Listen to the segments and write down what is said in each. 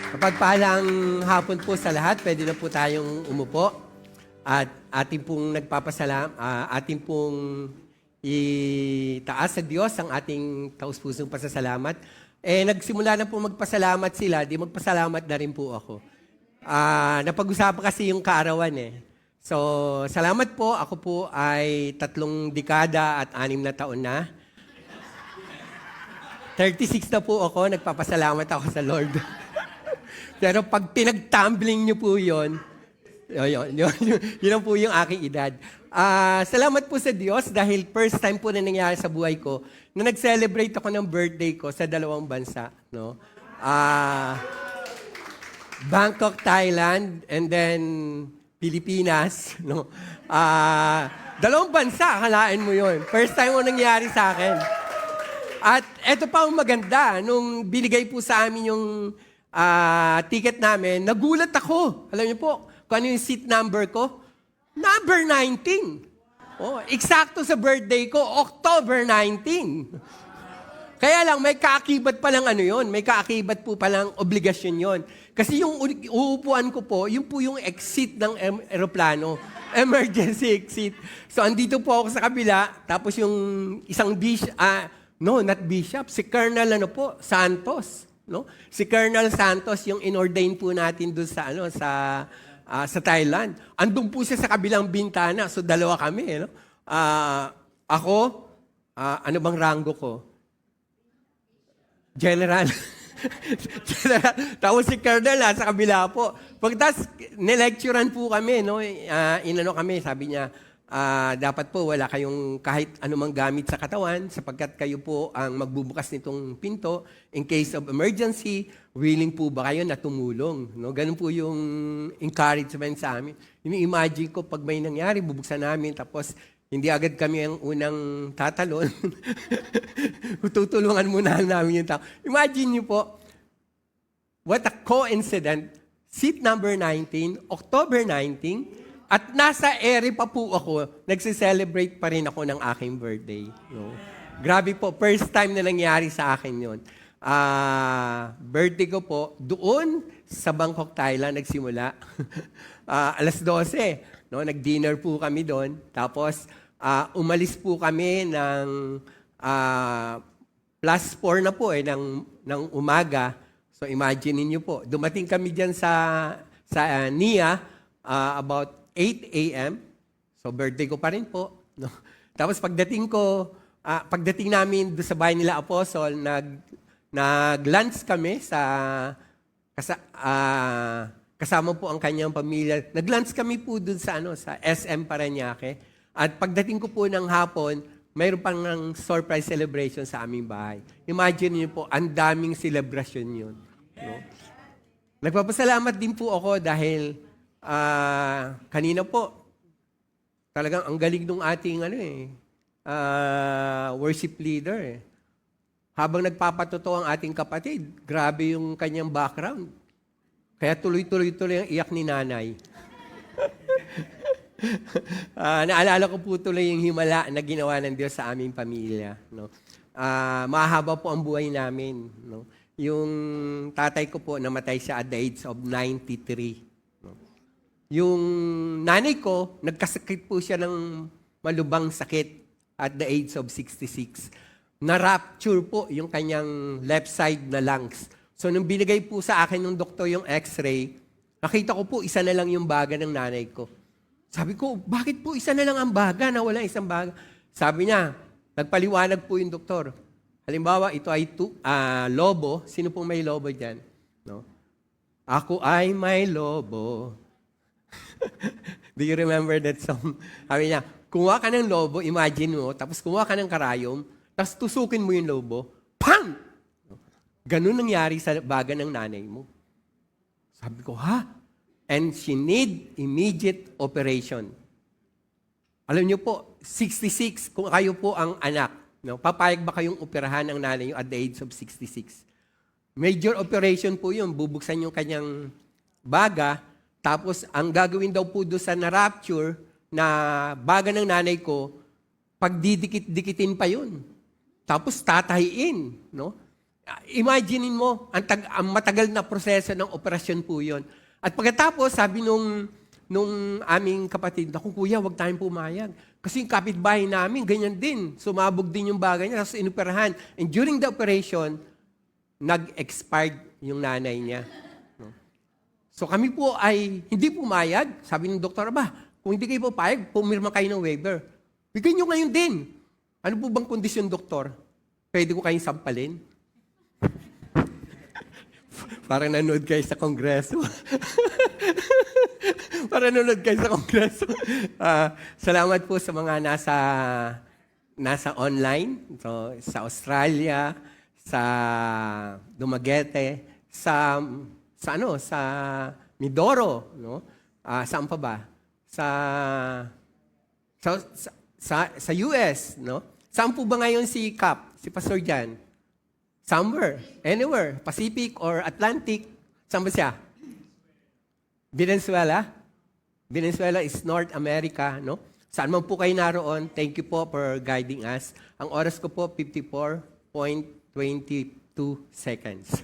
Mapagpahalang hapon po sa lahat. Pwede na po tayong umupo. At ating pong ating pong itaas sa Diyos ang ating taus-pusong pasasalamat. Nagsimula na po magpasalamat sila, di magpasalamat na rin po ako. Napag-usapan kasi yung kaarawan So, salamat po. Ako po ay 3 dekada at 6 na taon na. 36 na po ako, nagpapasalamat ako sa Lord. Pero pag pinag-tumbling niyo po yun po yung aking edad. Salamat po sa Diyos dahil first time po na nangyari sa buhay ko na nag-celebrate ako ng birthday ko sa 2 bansa. No? Bangkok, Thailand, and then Pilipinas. No? 2 bansa, akalain mo yun. First time mo nangyari sa akin. At eto pa ang maganda, nung binigay po sa amin yung ticket namin, nagulat ako. Alam niyo po, kung ano yung seat number ko? Number 19. Oh, eksakto sa birthday ko, October 19. Kaya lang, may kaakibat pa lang ano yun. May kaakibat po palang obligasyon yon. Kasi yung uupuan ko po, yun po yung exit ng aeroplano. Emergency exit. So, andito po ako sa kabila, tapos yung isang not bishop, si Colonel Santos. No? Si Colonel Santos yung inordain po natin doon sa Thailand. Andun po siya sa kabilang bintana, so 2 kami. No? Ako, ano bang rango ko? General. General. Tapos si Colonel sa kabila po. Pagtas, nilecturean po kami, no? Kami, sabi niya, dapat po wala kayong kahit anumang gamit sa katawan sapagkat kayo po ang magbubukas nitong pinto. In case of emergency, willing po ba kayo na tumulong? No? Ganun po yung encouragement sa amin. Ini-imagine ko pag may nangyari, bubuksan namin tapos hindi agad kami ang unang tatalon. Tutulungan muna namin yung tao. Imagine niyo po, what a coincidence. Seat number 19, October 19, at nasa ere pa po ako, nagse-celebrate pa rin ako ng aking birthday. No? Grabe po, first time na nangyari sa akin yon. Birthday ko po, doon sa Bangkok, Thailand, nagsimula. Alas 12, no? Nag-dinner po kami doon. Tapos, umalis po kami ng +4 na po ng umaga. So, imagine niyo po, dumating kami dyan sa Nia, about 8 a.m. So, birthday ko pa rin po. No? Tapos, pagdating namin doon sa bahay nila Apostle, nag-lunch kami kasama po ang kanyang pamilya. Nag-lunch kami po doon sa SM Parañaque. At pagdating ko po ng hapon, mayroon pang surprise celebration sa aming bahay. Imagine niyo po, ang daming celebration yun. No? Nagpapasalamat din po ako dahil kanina po, talagang ang galing nung ating worship leader. Habang nagpapatotoo ang ating kapatid, grabe yung kanyang background. Kaya tuloy-tuloy ang iyak ni nanay. Naalala ko po tuloy yung himala na ginawa ng Diyos sa aming pamilya. No? Mahaba po ang buhay namin. No? Yung tatay ko po, namatay siya at the age of 93. Yung nanay ko, nagkasakit po siya ng malubhang sakit at the age of 66. Na-rupture po yung kanyang left side na lungs. So, nung binigay po sa akin ng doktor yung x-ray, nakita ko po isa na lang yung baga ng nanay ko. Sabi ko, bakit po isa na lang ang baga na wala isang baga? Sabi niya, nagpaliwanag po yung doktor. Halimbawa, ito ay lobo. Sino pong may lobo dyan? No? Ako ay may lobo. Do you remember that song? Sabi niya, kumuha ka ng lobo, imagine mo, tapos kumuha ka ng karayom, tapos tusukin mo yung lobo, pang! Ganun nangyari sa baga ng nanay mo. Sabi ko, ha? And she need immediate operation. Alam niyo po, 66, kung kayo po ang anak, no, papayag ba kayong operahan ng nanay at the age of 66? Major operation po yun, bubuksan yung kanyang baga. Tapos, ang gagawin daw po doon sa na-rapture na baga ng nanay ko, pagdidikit-dikitin pa yun. Tapos, tatahiin. No? Imaginein mo, ang matagal na proseso ng operasyon po yun. At pagkatapos, sabi nung aming kapatid, naku kuya, huwag tayong pumayag. Kasi yung kapitbahay namin, ganyan din. Sumabog din yung bagay niya, tapos inoperahan. And during the operation, nag-expired yung nanay niya. No? So kami po ay hindi pumayag. Sabi ng doktor, kung hindi kayo pupayag, pumirma kayo ng waiver. Bigyan nyo ngayon din. Ano po bang kondisyon, doktor? Pwede ko kayong sampalin? Parang nanood kayo sa kongreso. Parang nanood kayo sa kongreso. Salamat po sa mga nasa online. So, sa Australia, sa Dumaguete, sa Mindoro, no? Saan pa ba? Sa US, no? Saan po ba ngayon si Cap, si Pastor Jan? Somewhere, anywhere, Pacific or Atlantic. Saan ba siya? Venezuela? Venezuela is North America, no? Saan man po kayo naroon, thank you po for guiding us. Ang oras ko po, 54.22 seconds.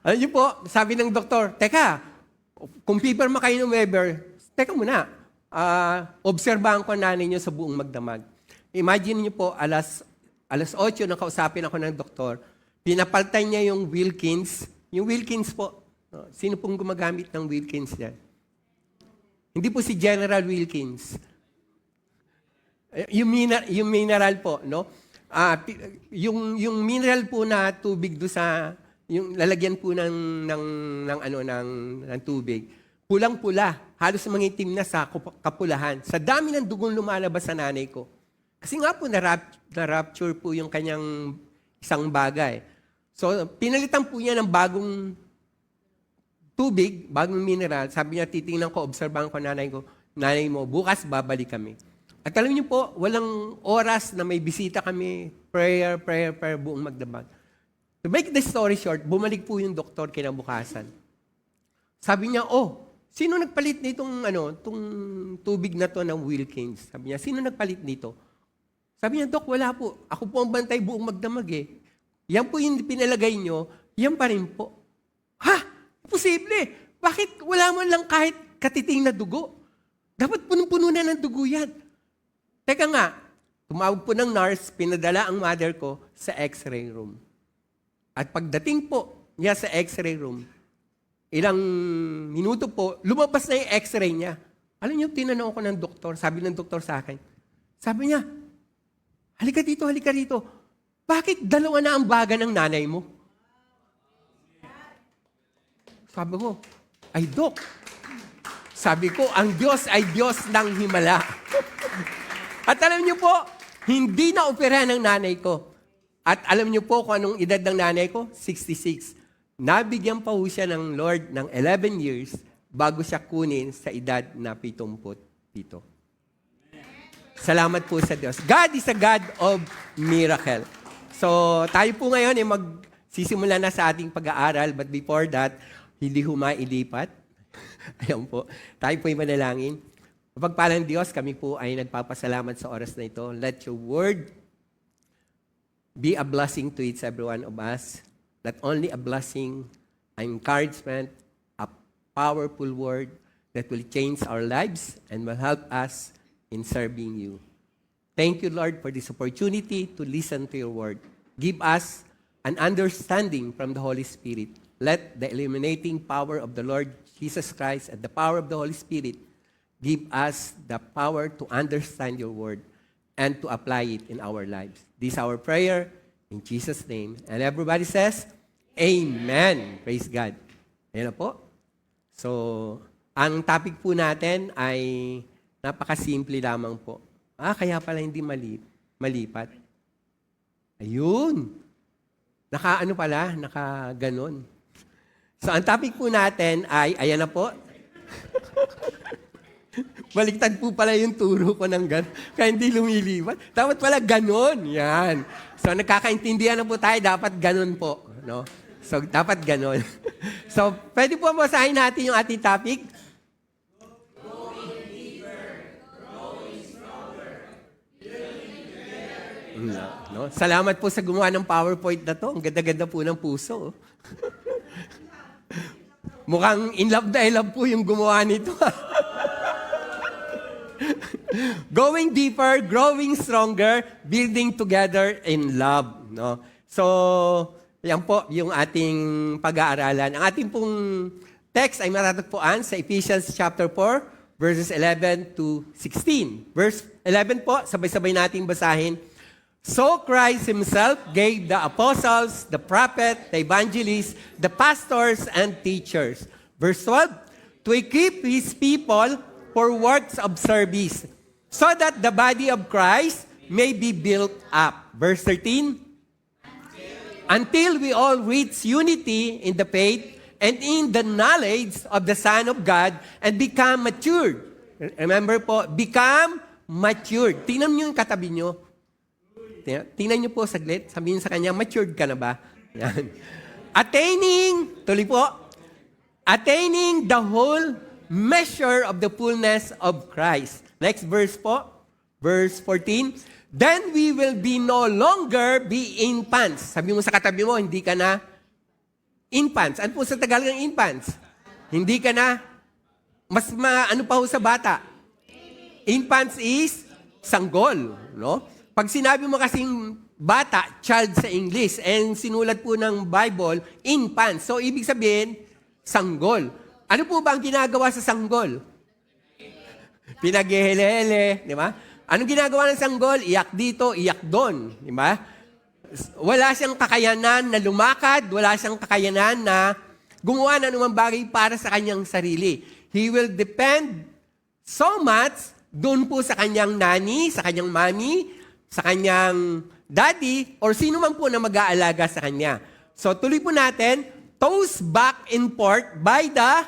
Alam niyo po, sabi ng doktor, teka, kung pipirma kayo ng waiver, teka muna, obserbahan ko nanay niyo sa buong magdamag. Imagine niyo po, alas 8, nakausapin ako ng doktor, pinapaltay niya yung Wilkins. Yung Wilkins po, sino pong gumagamit ng Wilkins yan? Hindi po si General Wilkins. Yung mineral po, no? Yung mineral po na tubig do sa yung lalagyan po ng tubig. Pulang-pula, halos mangitim na sa kapulahan. Sa dami ng dugong lumalabas sa nanay ko. Kasi nga po, na-rapture po yung kanyang isang bagay. So, pinalitan po niya ng bagong tubig, bagong mineral. Sabi niya, titingnan ko, obserbahan ko nanay mo, bukas babalik kami. At alam niyo po, walang oras na may bisita kami, prayer, buong magdamag. To make the story short, bumalik po yung doktor kinabukasan. Sabi niya, sino nagpalit nitong tong tubig na to ng Wilkins? Sabi niya, sino nagpalit nito? Sabi niya, Dok, wala po. Ako po ang bantay buong magdamag eh. Yan po yung pinalagay nyo, yan pa rin po. Ha? Posible. Bakit wala man lang kahit katiting na dugo? Dapat punong-puno na ng dugo yan. Teka nga, tumawag po ng nurse, pinadala ang mother ko sa x-ray room. At pagdating po niya sa x-ray room, ilang minuto po, lumabas na yung x-ray niya. Alam niyo, tinanong ko ng doktor, sabi ng doktor sa akin, sabi niya, halika dito. Bakit dalawa na ang baga ng nanay mo? Sabi ko, ay Dok. Sabi ko, ang Diyos ay Diyos ng himala. At alam niyo po, hindi na opera ng nanay ko. At alam niyo po kung anong edad ng nanay ko? 66. Nabigyan pa po siya ng Lord ng 11 years bago siya kunin sa edad na 77. Salamat po sa Diyos. God is a God of miracle. So, tayo po ngayon ay magsisimula na sa ating pag-aaral. But before that, hindi humailipat. Ayan po. Tayo po ay manalangin. Mapagpalang Diyos, kami po ay nagpapasalamat sa oras na ito. Let your word be a blessing to each every one of us. Not only a blessing, an encouragement, a powerful word that will change our lives and will help us in serving you. Thank you, Lord, for this opportunity to listen to your word. Give us an understanding from the Holy Spirit. Let the illuminating power of the Lord Jesus Christ and the power of the Holy Spirit give us the power to understand your word and to apply it in our lives. This is our prayer in Jesus' name. And everybody says, Amen. Praise God. Ayan na po. So, ang topic po natin ay napakasimple lamang po. Kaya pala hindi malipat. Ayun. Naka-ganon. So, ang topic po natin ay, ayan na po. Baliktad po pala yung turo ko ng ganon. Kaya hindi lumilipat. Dapat pala ganon. Yan. So, nagkakaintindihan na po tayo, dapat ganon po. No? So, dapat ganon. So, pwede po basahin natin yung ating topic. No? Salamat po sa gumawa ng PowerPoint na to. Ang ganda-ganda po ng puso. Mukhang in love po yung gumawa nito. Going deeper, growing stronger, building together in love. No? So, yan po yung ating pag-aaralan. Ang ating pong text ay matatagpuan sa Ephesians chapter 4, verses 11 to 16. Verse 11 po, sabay-sabay nating basahin. So Christ Himself gave the apostles, the prophet, the evangelists, the pastors, and teachers. Verse 12, to equip His people for works of service, so that the body of Christ may be built up. Verse 13, until we all reach unity in the faith and in the knowledge of the Son of God and become matured. Remember po, become matured. Tingnan niyo yung katabi niyo. Tingnan niyo po saglit. Sabihin sa kanya, matured ka na ba? Yan. Attaining the whole measure of the fullness of Christ. Next verse po, verse 14. Then we will be no longer be infants. Sabi mo sa katabi mo, hindi ka na infants. Ano po sa Tagalog ng infants? Hindi ka na, ano pa ho sa bata? Infants is sanggol. No? Pag sinabi mo kasing bata, child sa English, and sinulat po ng Bible, infants. So, ibig sabihin, sanggol. Ano po ba ang ginagawa sa sanggol? Pinaghihele-hele, di ba? Anong ginagawa ng sanggol? Iyak dito, iyak doon, di ba? Wala siyang kakayanan na lumakad, wala siyang kakayanan na gumawa ng anumang bagay para sa kanyang sarili. He will depend so much doon po sa kanyang nani, sa kanyang mami, sa kanyang daddy, or sino man po na mag-aalaga sa kanya. So tuloy po natin, tossed back and forth by the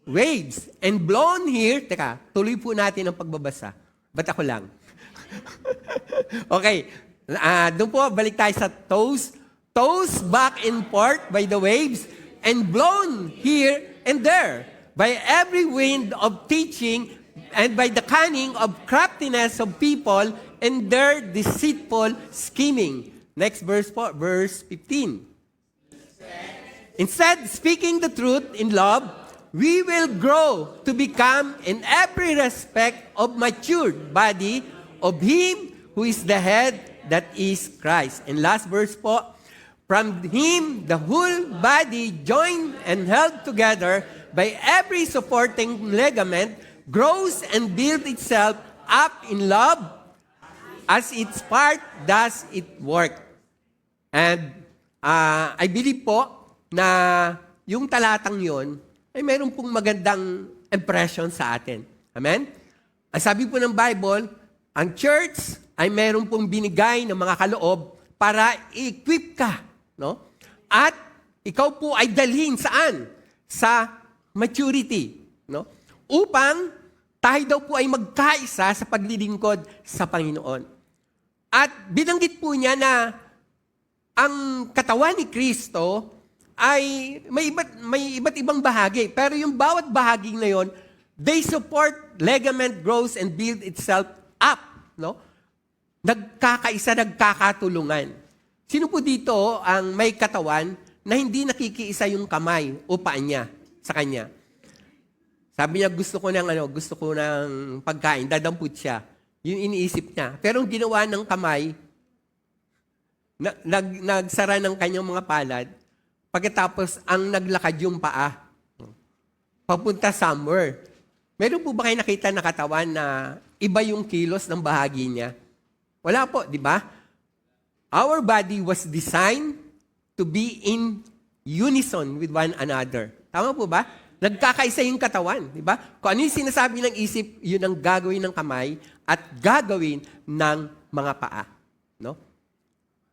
waves and blown here. Teka, tuloy po natin ang pagbabasa. Ba't ako lang? Okay. Doon po, balik tayo sa tossed back and forth by the waves and blown here and there by every wind of teaching and by the cunning of craftiness of people and their deceitful scheming. Next verse po, verse 15. Instead, speaking the truth in love, we will grow to become in every respect of matured body of Him who is the head, that is Christ. And last verse po, from Him, the whole body joined and held together by every supporting ligament grows and builds itself up in love as its part does it work. And I believe po na yung talatang yon ay mayroon pong magandang impression sa atin. Amen? Ang sabi po ng Bible, ang church ay mayroon pong binigay ng mga kaloob para i-equip ka. No? At ikaw po ay dalhin saan? Sa maturity. No? Upang tayo daw po ay magkaisa sa paglilingkod sa Panginoon. At binanggit po niya na ang katawan ni Kristo ay may iba't ibang bahagi. Pero yung bawat bahagi na yon, they support ligament grows and build itself up. No? Nagkakaisa, nagkakatulungan. Sino po dito ang may katawan na hindi nakikiisa yung kamay o paa niya sa kanya? Sabi niya, gusto ko ng pagkain, dadampot siya. Yung iniisip niya. Pero ang ginawa ng kamay, nagsara ng kanyang mga palad, pagkatapos ang naglakad yung paa, papunta somewhere. Meron po ba kayo nakita na katawan na iba yung kilos ng bahagi niya? Wala po, di ba? Our body was designed to be in unison with one another. Tama po ba? Nagkakaisa yung katawan, di ba? Kung ano yung sinasabi ng isip, yun ang gagawin ng kamay at gagawin ng mga paa. No?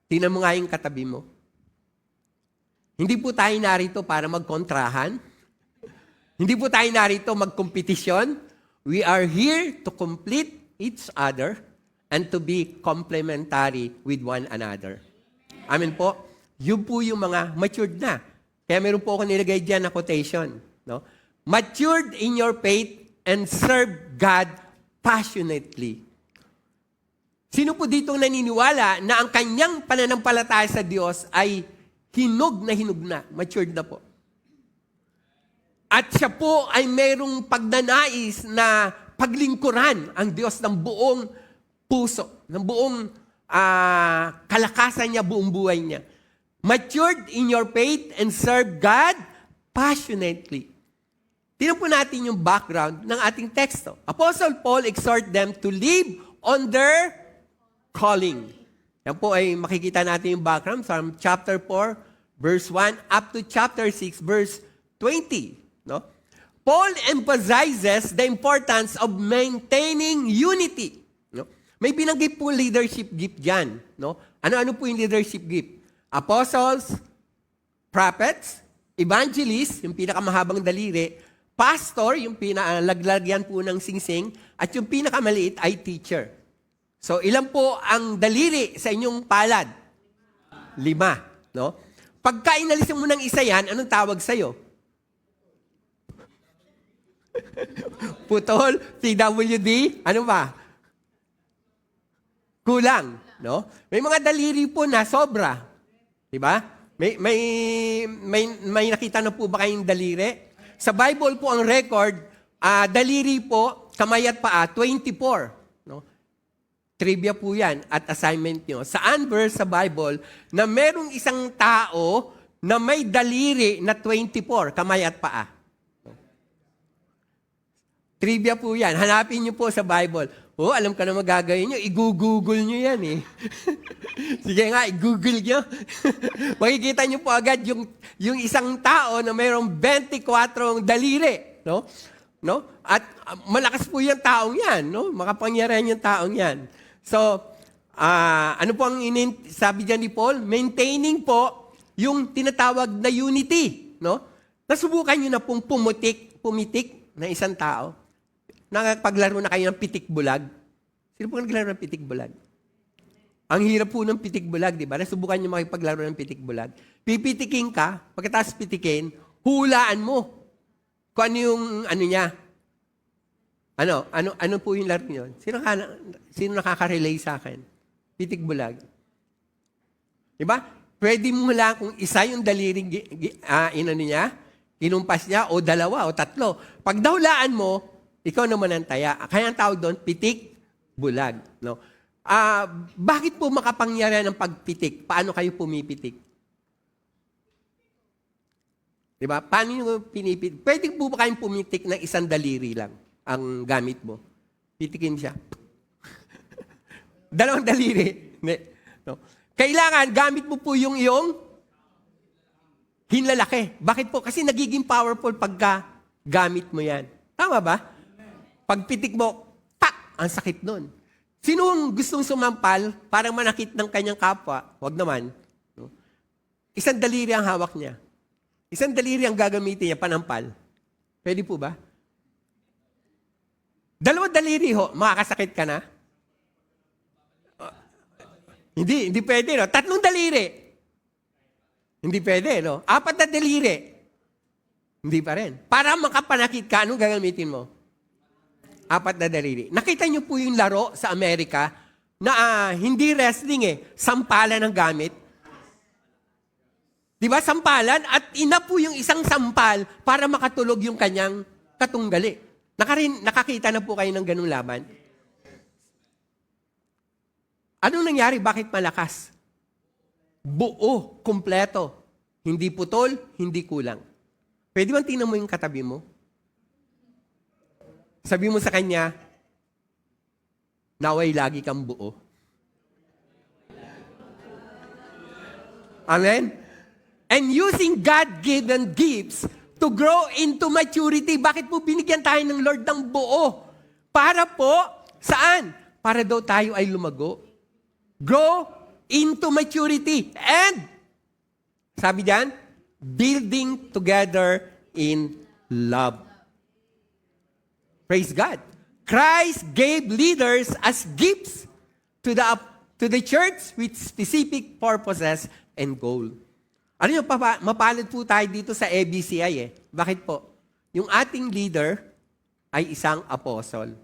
Tingnan mo nga yung katabi mo. Hindi po tayo narito para magkontrahan. Hindi po tayo narito magkompetisyon. We are here to complete each other and to be complementary with one another. Amen po. Yun po yung mga matured na. Kaya meron po ako nilagay dyan na quotation. No? Matured in your faith and serve God passionately. Sino po ditong naniniwala na ang kanyang pananampalataya sa Diyos ay hinog na, matured na po? At siya po ay mayroong pagnanais na paglingkuran ang Diyos ng buong puso, ng buong kalakasan niya, buong buhay niya. Matured in your faith and serve God passionately. Tingnan po natin yung background ng ating teksto. Apostle Paul exhort them to live on their calling. Yan po ay makikita natin yung background from chapter 4, verse 1, up to chapter 6, verse 20. No? Paul emphasizes the importance of maintaining unity. No? May binanggit po leadership gift dyan. No? Ano-ano po yung leadership gift? Apostles, prophets, evangelists, yung pinakamahabang daliri, pastor, yung pinalaglagyan po ng singsing, at yung pinakamaliit ay teacher. So, ilan po ang daliri sa inyong palad? 5. No? Pagka inalisin mo ng isa yan, anong tawag sa'yo? Putol, PWD, ano ba? Kulang, no? May mga daliri po na sobra. 'Di ba? May nakita na po ba kayong daliri? Sa Bible po ang record, daliri po, kamay at paa, 24. No? Trivia po yan at assignment nyo. Saan verse sa Bible na merong isang tao na may daliri na 24, kamay at paa? Trivia po yan. Hanapin nyo po sa Bible. Alam ka na magagawin nyo. I-google nyo yan eh. Sige nga, i-google nyo. Makikita nyo po agad yung isang tao na mayroong 24 daliri. No? No? At malakas po yung taong yan. No? Makapangyarihan yung taong yan. So, ano po ang sabi dyan ni Paul? Maintaining po yung tinatawag na unity. No? Nasubukan nyo na pong pumitik na isang tao. Nakapaglaro na kayo ng pitik-bulag. Sino po naglaro ng pitik-bulag? Ang hirap po ng pitik-bulag, di ba? Nasubukan nyo makipaglaro ng pitik-bulag. Pipitikin ka, pagkatapos pitikin, hulaan mo. Kung ano yung ano niya. Ano po yung laro niyo? Sino nakaka-relay sa akin? Pitik-bulag. Di ba? Pwede mo lang kung isa yung daliring niya, kinumpas niya, o 2 o 3. Pag dahulaan mo, ikaw naman ang taya. Kaya ang tawag doon, pitik-bulag. No? Bakit po makapangyarihan ng pagpitik? Paano kayo pumipitik? Diba? Paano nyo pinipitik? Pwede po ba kayong pumitik ng isang daliri lang ang gamit mo? Pitikin siya. 2 daliri. No? Kailangan, gamit mo po yung iyong hinlalaki. Bakit po? Kasi nagiging powerful pagka gamit mo yan. Tama ba? Pagpitik mo, tak! Ang sakit nun. Sino ang gustong sumampal para manakit ng kanyang kapwa? Huwag naman. No? Isang daliri ang hawak niya. Isang daliri ang gagamitin niya, panampal. Pwede po ba? 2 daliri ho, makakasakit ka na? Hindi pwede, no? 3 daliri. Hindi pwede, no? 4 na daliri. Hindi pa rin. Para makapanakit ka, anong gagamitin mo? 4 na daliri. Nakita niyo po yung laro sa Amerika na hindi wrestling sampalan ng gamit. Di ba? Sampalan at ina po yung isang sampal para makatulog yung kanyang katunggali. Nakakita na po kayo ng ganung laban? Anong nangyari? Bakit malakas? Buo, kumpleto. Hindi putol, hindi kulang. Pwede bang tingnan mo yung katabi mo? Sabi mo sa kanya, naway lagi kang buo. Amen? And using God-given gifts to grow into maturity. Bakit po binigyan tayo ng Lord ng buo? Para po, saan? Para daw tayo ay lumago. Grow into maturity. And, sabi diyan, building together in love. Praise God. Christ gave leaders as gifts to the church with specific purposes and goal. Ano yung mapalad po tayo dito sa ABCI Bakit po? Yung ating leader ay isang apostle.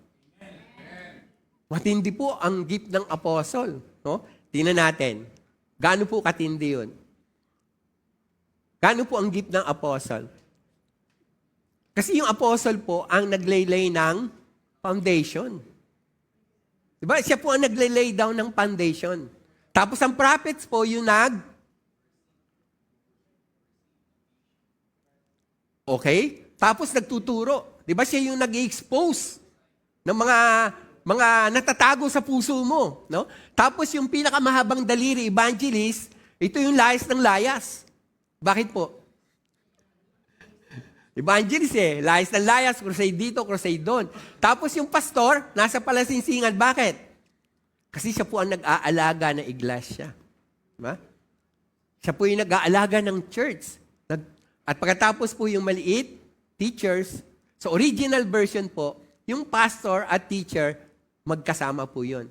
Matindi po ang gift ng apostle. No? Tingnan natin. Gaano po katindi yun? Gaano po ang gift ng apostle? Kasi yung apostle po ang naglaylay ng foundation. Diba? Siya po ang naglay down ng foundation. Tapos ang prophets po yung Okay? Tapos nagtuturo. Diba siya yung nag-expose ng mga natatago sa puso mo. No? Tapos yung pinakamahabang daliri, evangelist, ito yung layas ng layas. Bakit po? Evangelist layas ng layas, crusade dito, crusade doon. Tapos yung pastor, nasa palasinsingan. Bakit? Kasi siya po ang nag-aalaga ng iglesia. Diba? Siya po yung nag-aalaga ng church. At pagkatapos po yung maliit, teachers, so original version po, yung pastor at teacher, magkasama po yun.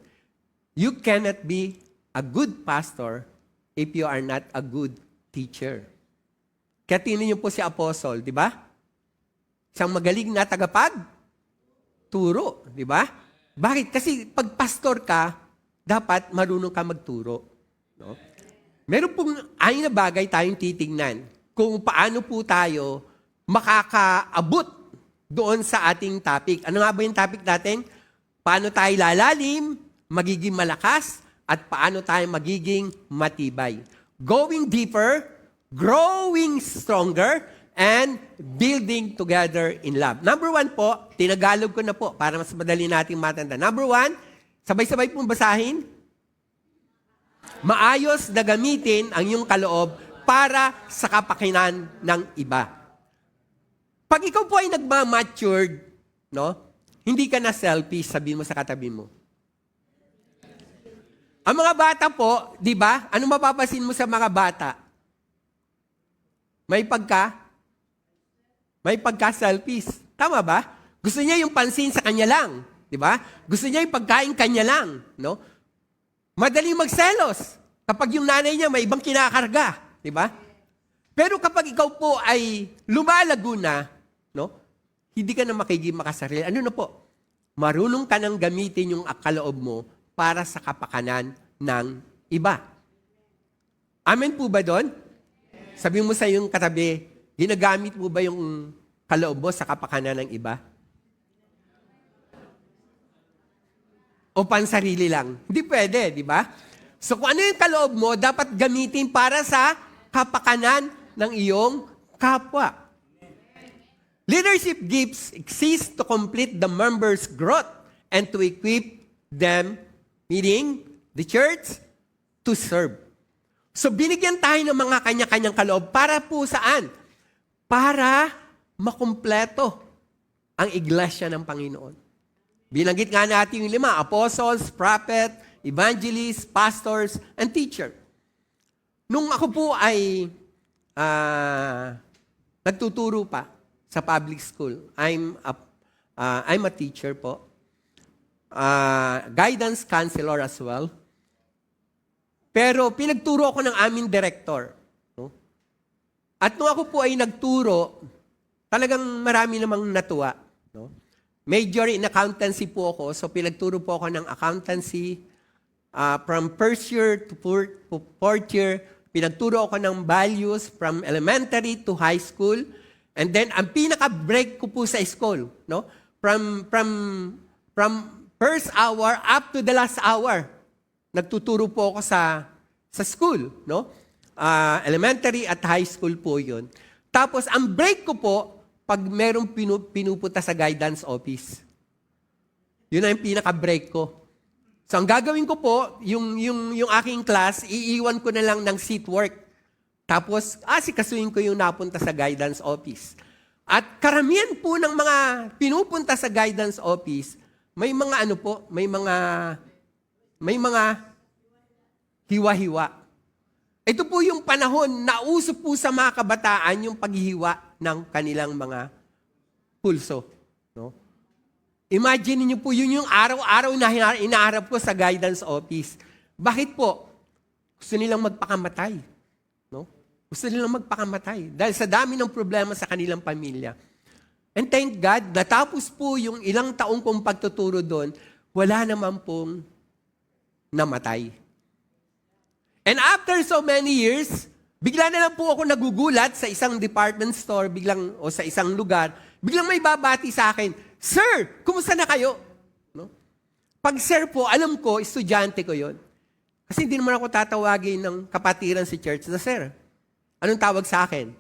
You cannot be a good pastor if you are not a good teacher. Kaya tingnan niyo po si Apostle, di ba? Siyang magaling na tagapag-turo, di ba? Bakit? Kasi pag pastor ka, dapat marunong ka magturo. No? Meron pong ayon na bagay tayong titingnan kung paano po tayo makakaabot doon sa ating topic. Ano nga ba yung topic natin? Paano tayo lalalim, magiging malakas, at paano tayo magiging matibay. Going deeper, growing stronger, and building together in love. Number 1 po, tinagalog ko na po para mas madali nating matanda. Number 1, sabay-sabay pong basahin. Maayos na gamitin ang iyong kaloob para sa kapakinan ng iba. Pag ikaw po ay nagmamatured, no? Hindi ka na selfish, sabihin mo sa katabi mo. Ang mga bata po, di ba? Ano mapapasin mo sa mga bata? May pagka-selfish. Tama ba? Gusto niya yung pansin sa kanya lang. Di ba? Gusto niya yung pagkain kanya lang. No? Madaling magselos kapag yung nanay niya may ibang kinakarga. Di ba? Pero kapag ikaw po ay lumalago na, no? Hindi ka na makiging makasarili. Ano na po? Marunong ka nang gamitin yung kaloob mo para sa kapakanan ng iba. Amen po ba doon? Sabi mo sa iyong katabi, ginagamit mo ba yung kaloob mo sa kapakanan ng iba? O pansarili lang? Hindi pwede, di ba? So kung ano yung kaloob mo, dapat gamitin para sa kapakanan ng iyong kapwa. Leadership gifts exist to complete the members' growth and to equip them, meaning the church, to serve. So binigyan tayo ng mga kanya-kanyang kaloob para po saan? Para makumpleto ang iglesia ng Panginoon. Binanggit nga natin yung 5, apostles, prophet, evangelists, pastors, and teacher. Nung ako po ay nagtuturo pa sa public school, I'm a teacher po, guidance counselor as well. Pero pinagturo ako ng aming director. No? At nung ako po ay nagturo, talagang marami namang natuwa. No? Major in accountancy po ako, so pinagturo po ako ng accountancy from first year to fourth year. Pinagturo ako ng values from elementary to high school. And then, ang pinaka-break ko po sa school, no? From first hour up to the last hour, nagtuturo po ako sa school, no? Elementary at high school po yun. Tapos, ang break ko po, pag merong pinupunta sa guidance office. Yun na yung pinaka-break ko. So, ang gagawin ko po, yung aking class, iiwan ko na lang ng seat work. Tapos, asikasuhin ko yung napunta sa guidance office. At karamihan po ng mga pinupunta sa guidance office, may mga hiwa-hiwa. Ito po yung panahon na uso po sa mga kabataan yung paghihiwa ng kanilang mga pulso. No? Imagine niyo po, yun yung araw-araw na inaharap ko sa guidance office. Bakit po? Gusto nilang magpakamatay. No? Gusto nilang magpakamatay. Dahil sa dami ng problema sa kanilang pamilya. And thank God, natapos po yung ilang taong kong pagtuturo doon, wala naman pong namatay. And after so many years, bigla na lang po ako nagugulat sa isang department store, o sa isang lugar, biglang may babati sa akin, "Sir, kumusta na kayo?" No? Pag sir po, alam ko, estudyante ko yon. Kasi hindi naman ako tatawagin ng kapatiran sa church na sir. Anong tawag sa akin?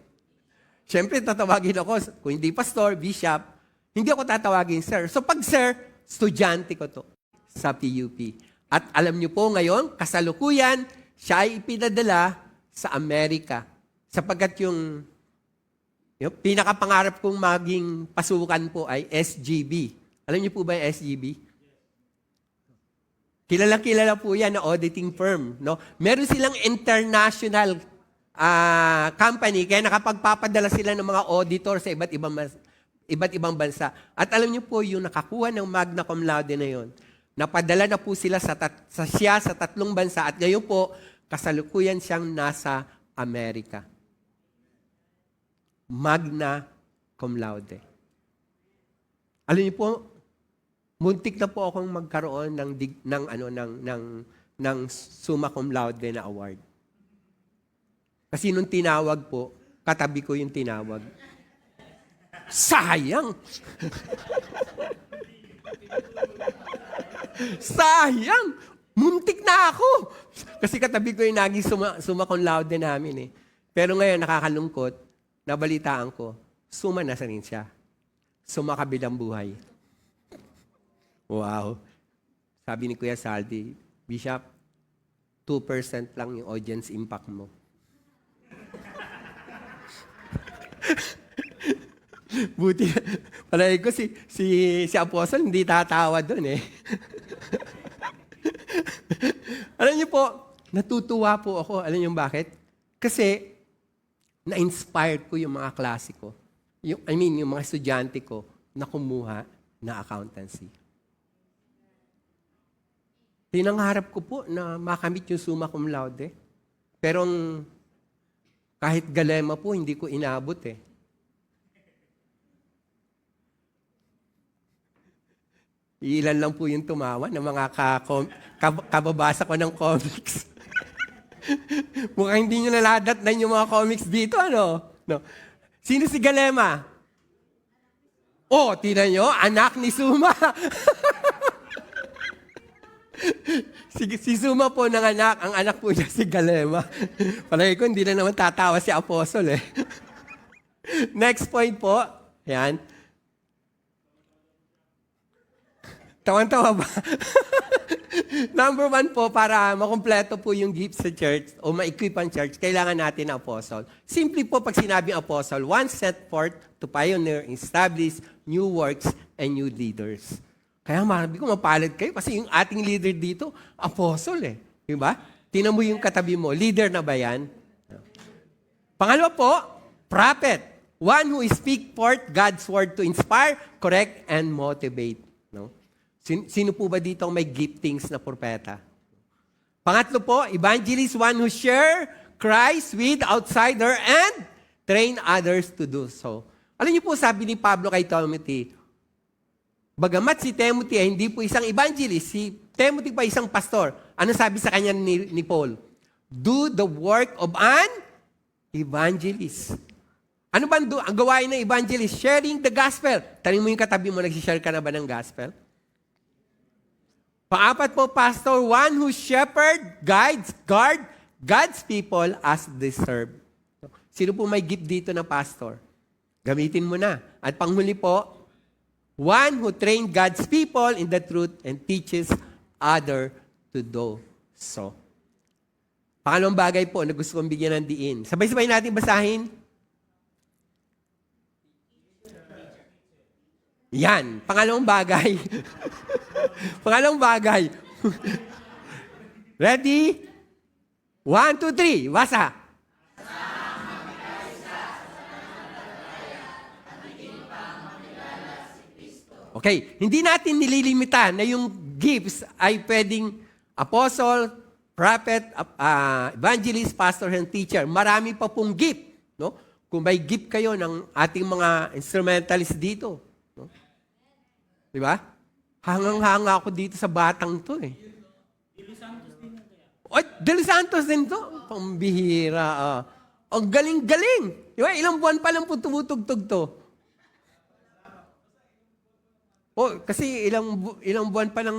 Siyempre, tatawagin ako, kung hindi pastor, bishop, hindi ako tatawagin sir. So pag sir, estudyante ko to sa PUP. At alam niyo po ngayon, kasalukuyan, siya ay ipinadala sa Amerika. Sapagkat yung pinakapangarap kong maging pasukan po ay SGB. Alam niyo po ba yung SGB? Kilala po yan na auditing firm. No? Meron silang international company, kaya nakapagpapadala sila ng mga auditor sa iba't ibang bansa. At alam niyo po, yung nakakuha ng magna cum laude na yon, napadala na po sila sa 3 bansa at ngayon po, kasalukuyan siyang nasa Amerika. Magna cum laude. Alam niyo po, muntik na po akong magkaroon ng summa cum laude na award. Kasi nung tinawag po, katabi ko yung tinawag. Sayang! Sayang! Muntik na ako! Kasi katabi ko yung naging summa cum laude namin eh. Pero ngayon, nakakalungkot, nabalitaan ko, summa na rin siya. Summa kabilang buhay. Wow. Sabi ni Kuya Saldi, Bishop, 2% lang yung audience impact mo. Buti, palagi ko si Apostle hindi tatawa doon eh. Alam niyo po, natutuwa po ako. Alam niyo bakit? Kasi na-inspired ko yung mga klase ko. Yung mga estudyante ko na kumuha na accountancy. Tinangarap ko po na makamit yung summa cum laude. Pero kahit galema po, hindi ko inabot eh. Ilan lang po yung tumawa ng mga kababasa ko ng comics. Mukhang hindi nyo naladatnan yung mga comics dito, ano? No. Sino si Galema? Oh, tingnan nyo, anak ni Suma. Si Suma po ng anak, ang anak po niya si Galema. Palagi ko, hindi na naman tatawa si Apostle eh. Next point po, yan. Tawan-tawa ba? Number 1 po, para makumpleto po yung gift sa church o ma-equip ang church, kailangan natin ng apostle. Simply po, pag sinabing apostle, one set forth to pioneer, establish new works and new leaders. Kaya marami ko mapalad kayo kasi yung ating leader dito, apostle eh. Diba? Tingnan mo yung katabi mo, leader na ba yan? Pangalawa po, prophet. One who speak forth God's word to inspire, correct, and motivate. No? Sino po ba dito ang may giftings na propeta? Pangatlo po, evangelist, one who share Christ with outsider and train others to do so. Alam niyo po, sabi ni Pablo kay Timothy, bagamat si Timothy ay hindi po isang evangelist, si Timothy pa isang pastor. Ano sabi sa kanya ni Paul? Do the work of an evangelist. Ano ba ang gawain ng evangelist? Sharing the gospel. Tanong mo yung katabi mo, nagsishare ka na ba ng gospel? Pang-apat po, pastor, one who shepherd, guides, guard God's people as they serve. Sino po may gift dito na pastor? Gamitin mo na. At panghuli po, one who train God's people in the truth and teaches other to do so. Pangalawang bagay po na gusto kong bigyan ng diin. Sabay-sabay natin basahin. Yan. Pangalawang bagay. Pangalawang bagay. Ready? 1, 2, 3. Basa. Okay. Hindi natin nililimitan na yung gifts ay pwedeng apostle, prophet, evangelist, pastor, and teacher. Marami pa pong gift. No? Kung may gift kayo ng ating mga instrumentalist dito. No? Diba? Hangang-hanga ako dito sa batang to eh. O, De Los Santos din to. Pambihira. Ang galing-galing. Di ba? Ilang buwan pa lang po tumutugtog to. O, kasi ilang buwan pa lang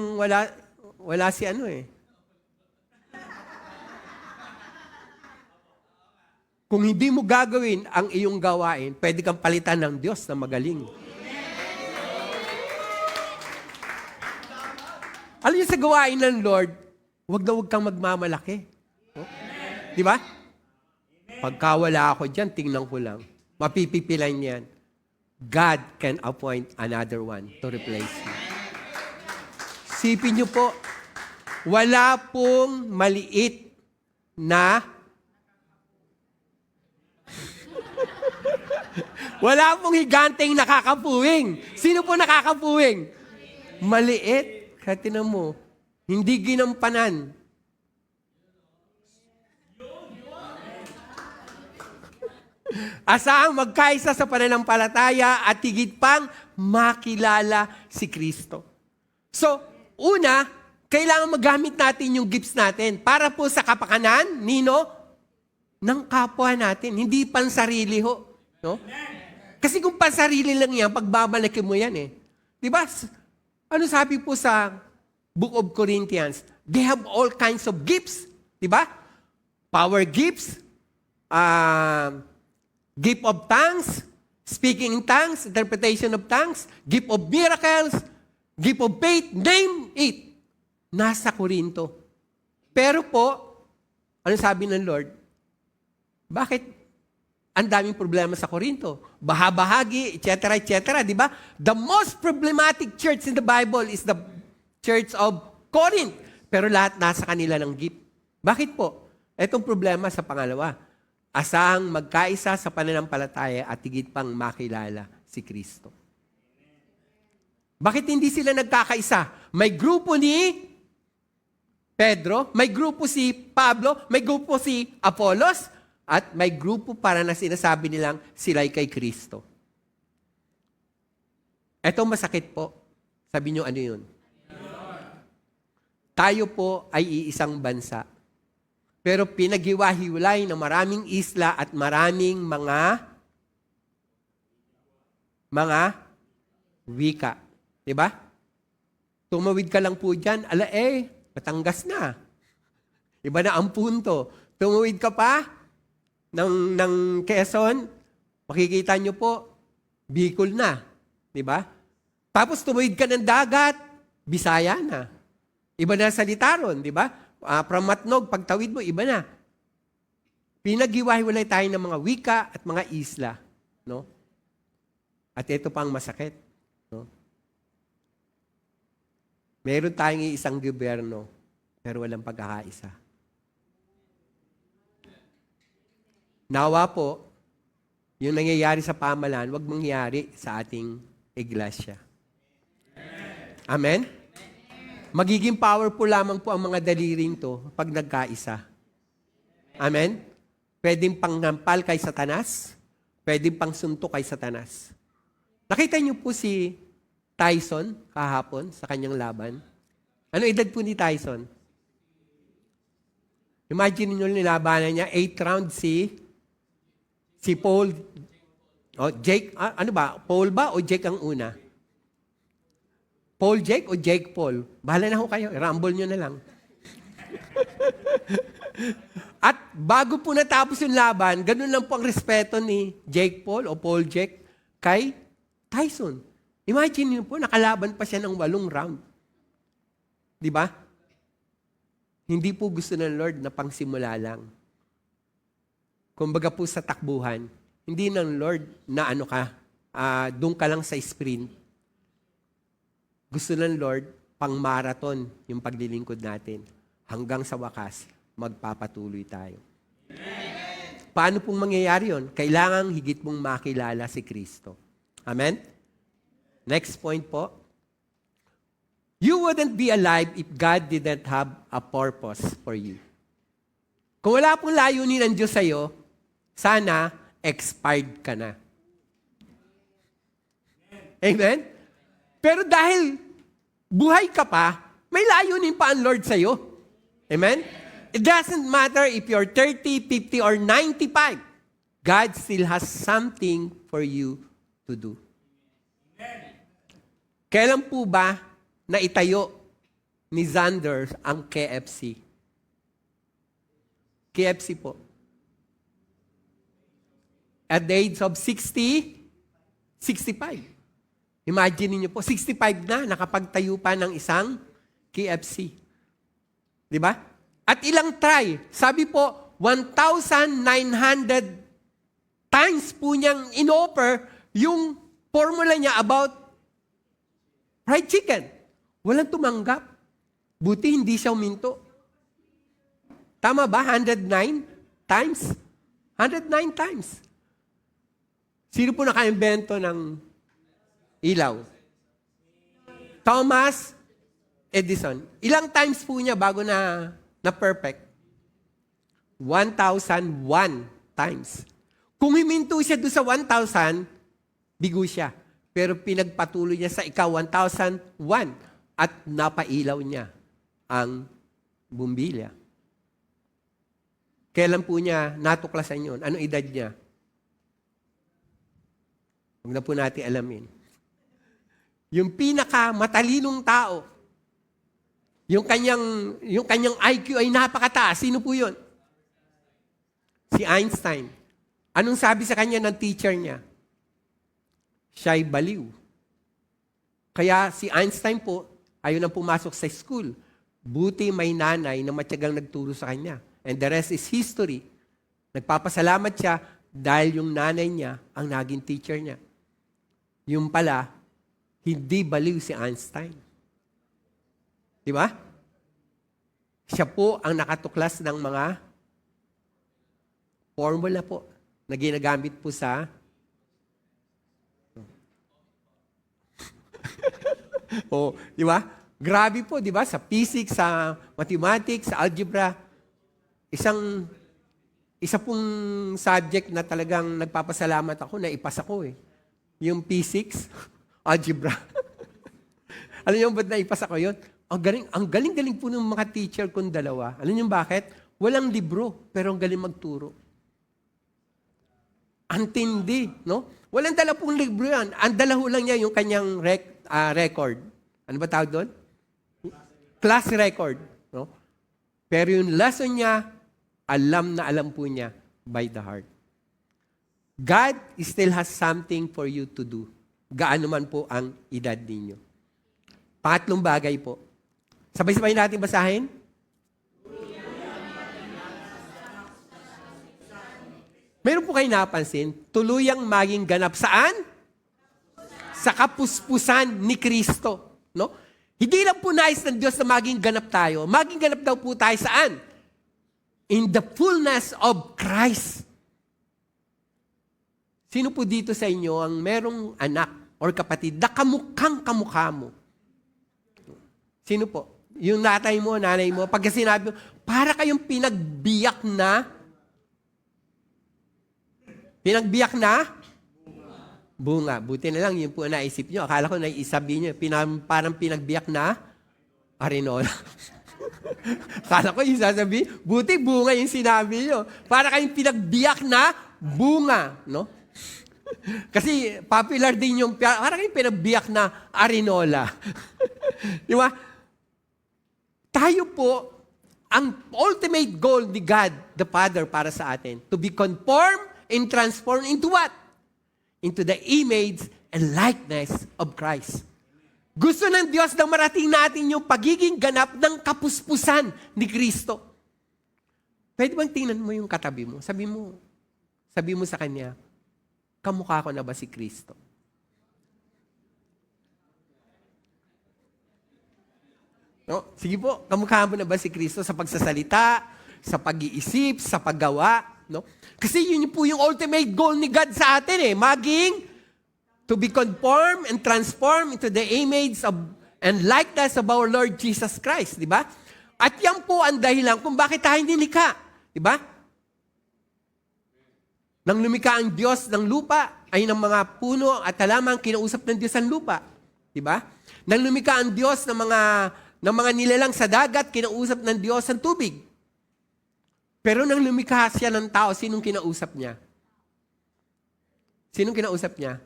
wala si ano eh. Kung hindi mo gagawin ang iyong gawain, pwede kang palitan ng Diyos na magaling. Alam niyo sa gawain ng Lord, huwag kang magmamalaki. Oh? Di ba? Pagka wala ako dyan, tingnan ko lang. Mapipipilan yan. God can appoint another one to replace you. Sipin niyo po, wala pong maliit na wala pong higanteng nakakapuwing. Sino po nakakapuwing? Maliit. Kaya tinan mo, hindi ginampanan. Asahang magkaisa sa pananampalataya at higit pang makilala si Kristo. So, una, kailangan magamit natin yung gifts natin para po sa kapakanan, ng kapwa natin. Hindi pansarili ho. No? Kasi kung pansarili lang yan, pagbabalikin mo yan eh. Diba? Ano sabi po sa Book of Corinthians? They have all kinds of gifts. Diba? Power gifts, gift of tongues, speaking in tongues, interpretation of tongues, gift of miracles, gift of faith, name it. Nasa Korinto. Pero po, ano sabi ng Lord? Bakit ang daming problema sa Korinto? Bahabahagi, etc., etc., di ba? The most problematic church in the Bible is the church of Corinth. Pero lahat nasa kanila ng gift. Bakit po? Itong problema sa pangalawa. Asahang magkaisa sa pananampalataya at higit pang makilala si Kristo. Bakit hindi sila nagkakaisa? May grupo ni Pedro, may grupo si Pablo, may grupo si Apolos, at may grupo para na sinasabi nilang sila'y kay Kristo. Eto masakit po. Sabi niyo ano yun? Tayo po ay iisang bansa. Pero pinaghiwa-hiwalay ng maraming isla at maraming mga wika. Diba? Tumawid ka lang po dyan, Batangas na. Iba na ang punto. Tumawid ka pa ng Quezon, makikita nyo po, Bicol na. Diba? Tapos tumawid ka ng dagat, Bisaya na. Iba na salita ron, di ba? From Matnog, pagtawid mo, iba na. Pinaghiwa-hiwalay tayo ng mga wika at mga isla. No? At ito pang masakit. No? Meron tayong isang gobyerno, pero walang pagkakaisa. Nawa po, yung nangyayari sa pamalan, wag mangyari sa ating iglesia. Amen? Magiging powerful lamang po ang mga daliring to pag nagkaisa. Amen? Pwedeng pangnampal kay Satanas, pwedeng pangsuntok kay Satanas. Nakita niyo po si Tyson kahapon sa kanyang laban. Ano edad po ni Tyson? Imagine niyo nilabanan niya, 8 rounds si Paul, Jake, ano ba? Paul ba o Jake ang una? Paul Jake o Jake Paul? Bahala na ho kayo, i-rumble nyo na lang. At bago po natapos yung laban, ganun lang po ang respeto ni Jake Paul o Paul Jake kay Tyson. Imagine niyo po, nakalaban pa siya ng 8 round. Di ba? Hindi po gusto ng Lord na pangsimula lang. Kumbaga po sa takbuhan, hindi ng Lord na doon ka lang sa sprint. Gusto ng Lord, pang marathon yung paglilingkod natin. Hanggang sa wakas, magpapatuloy tayo. Amen. Paano pong mangyayari yun? Kailangan higit mong makilala si Kristo. Amen? Next point po. You wouldn't be alive if God didn't have a purpose for you. Kung wala pong layunin ng Diyos sa'yo, sana expired ka na. Amen? Pero dahil buhay ka pa, may layunin pa ang Lord sa'yo. Amen? It doesn't matter if you're 30, 50, or 95. God still has something for you to do. Kailan po ba naitayo ni Xander ang KFC? KFC po. At the age of 60, 65. Imagine niyo po, 65 na, nakapagtayo pa ng isang KFC. Di ba? At ilang try? Sabi po, 1,900 times po niyang in-offer yung formula niya about fried chicken. Walang tumanggap. Buti hindi siya uminto. Tama ba? 109 times? 109 times. Sino po naka-invento ng ilaw? Thomas Edison. Ilang times po niya bago na perfect? 1,001 times. Kung himinto siya doon sa 1,000, bigo siya. Pero pinagpatuloy niya sa ika-1,001 at napailaw niya ang bumbilya. Kailan po niya natuklasan yun? Anong edad niya? Huwag na po natin alamin. Yung pinaka-matalinong tao, yung kanyang IQ ay napakataas. Sino po yun? Si Einstein. Anong sabi sa kanya ng teacher niya? Siya'y baliw. Kaya si Einstein po, ayaw nang pumasok sa school. Buti may nanay na matyagang nagturo sa kanya. And the rest is history. Nagpapasalamat siya dahil yung nanay niya ang naging teacher niya. Yung pala, hindi baliw si Einstein. Di ba? Siya po ang nakatuklas ng mga formula po na ginagamit po sa di ba? Grabe po, di ba? Sa physics, sa mathematics, sa algebra, isa pong subject na talagang nagpapasalamat ako na ipasa ko eh. Yung physics, algebra. Alam niyo ba't naipasa ko yun? Ang galing po ng mga teacher kong dalawa. Alam niyo bakit? Walang libro, pero ang galing magturo. Antindi, no? Walang dala pong libro yan. Ang dala ho lang niya yung kanyang record. Ano ba tawag doon? Class record. No? Pero yung lesson niya, alam na alam po niya by the heart. God still has something for you to do. Gaano man po ang edad ninyo. Pangatlong bagay po. Sabay-sabay natin basahin. Meron po kayo napansin, tuluyang maging ganap saan? Sa kapuspusan ni Kristo. No? Hindi lang po nais ng Diyos na maging ganap tayo. Maging ganap daw po tayo saan? In the fullness of Christ. Sino po dito sa inyo ang merong anak or kapatid na kamukhang kamukha mo? Sino po? Yung nanay mo, pagka sinabi mo, para kayong pinagbiyak na bunga. Buti na lang, yun po naisip nyo. Akala ko naisabi nyo, parang pinagbiyak na arinola. Akala ko yung sasabi, buti bunga yung sinabi nyo. Para kayong pinagbiyak na bunga. No? Kasi popular din yung, parang kayong pinagbiyak na arinola. Di ba? Tayo po, ang ultimate goal ni God, the Father, para sa atin, to be conformed and transformed into what? Into the image and likeness of Christ. Gusto ng Diyos na marating natin yung pagiging ganap ng kapuspusan ni Kristo. Pwede bang tingnan mo yung katabi mo? Sabi mo sa kanya, kamukha ko na ba si Kristo? No? Sige po, kamukha mo na ba si Kristo sa pagsasalita, sa pag-iisip, sa paggawa? No? Kasi yun po yung ultimate goal ni God sa atin to be conformed and transformed into the image of and likeness of our Lord Jesus Christ, di ba? At yan po ang dahilan kung bakit tayo nilikha, di ba? Nang lumikha ang Diyos ng lupa, ay ng mga puno at halaman, kinausap ng Diyos ang lupa. Di ba? Nang lumikha ang Diyos ng mga nilalang sa dagat, kinausap ng Diyos ang tubig. Pero nang lumikha siya ng tao, sinong kinausap niya? Sinong kinausap niya?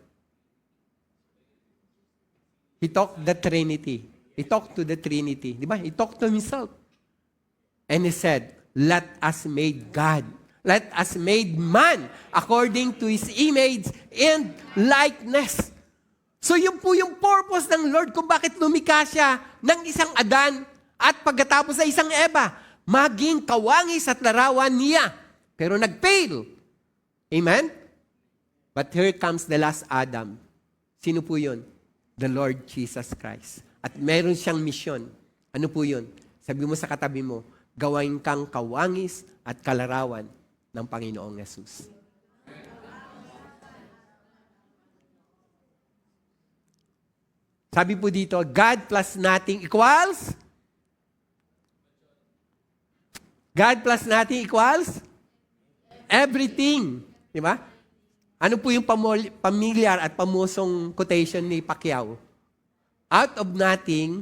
He talked the Trinity. He talked to the Trinity. Di ba? He talked to himself. And he said, let us make God. Let us make man according to his image and likeness. So yun po yung purpose ng Lord kung bakit lumikha siya ng isang Adan at pagkatapos sa isang Eva, maging kawangis at larawan niya. Pero nag-fail. Amen? But here comes the last Adam. Sino po yun? The Lord Jesus Christ. At meron siyang misyon. Ano po yun? Sabi mo sa katabi mo, gawin kang kawangis at kalarawan ng Panginoong Yesus. Sabi po dito, God plus nothing equals? God plus nothing equals? Everything. Di ba? Ano po yung pamilyar at pamusong quotation ni Pacquiao? Out of nothing,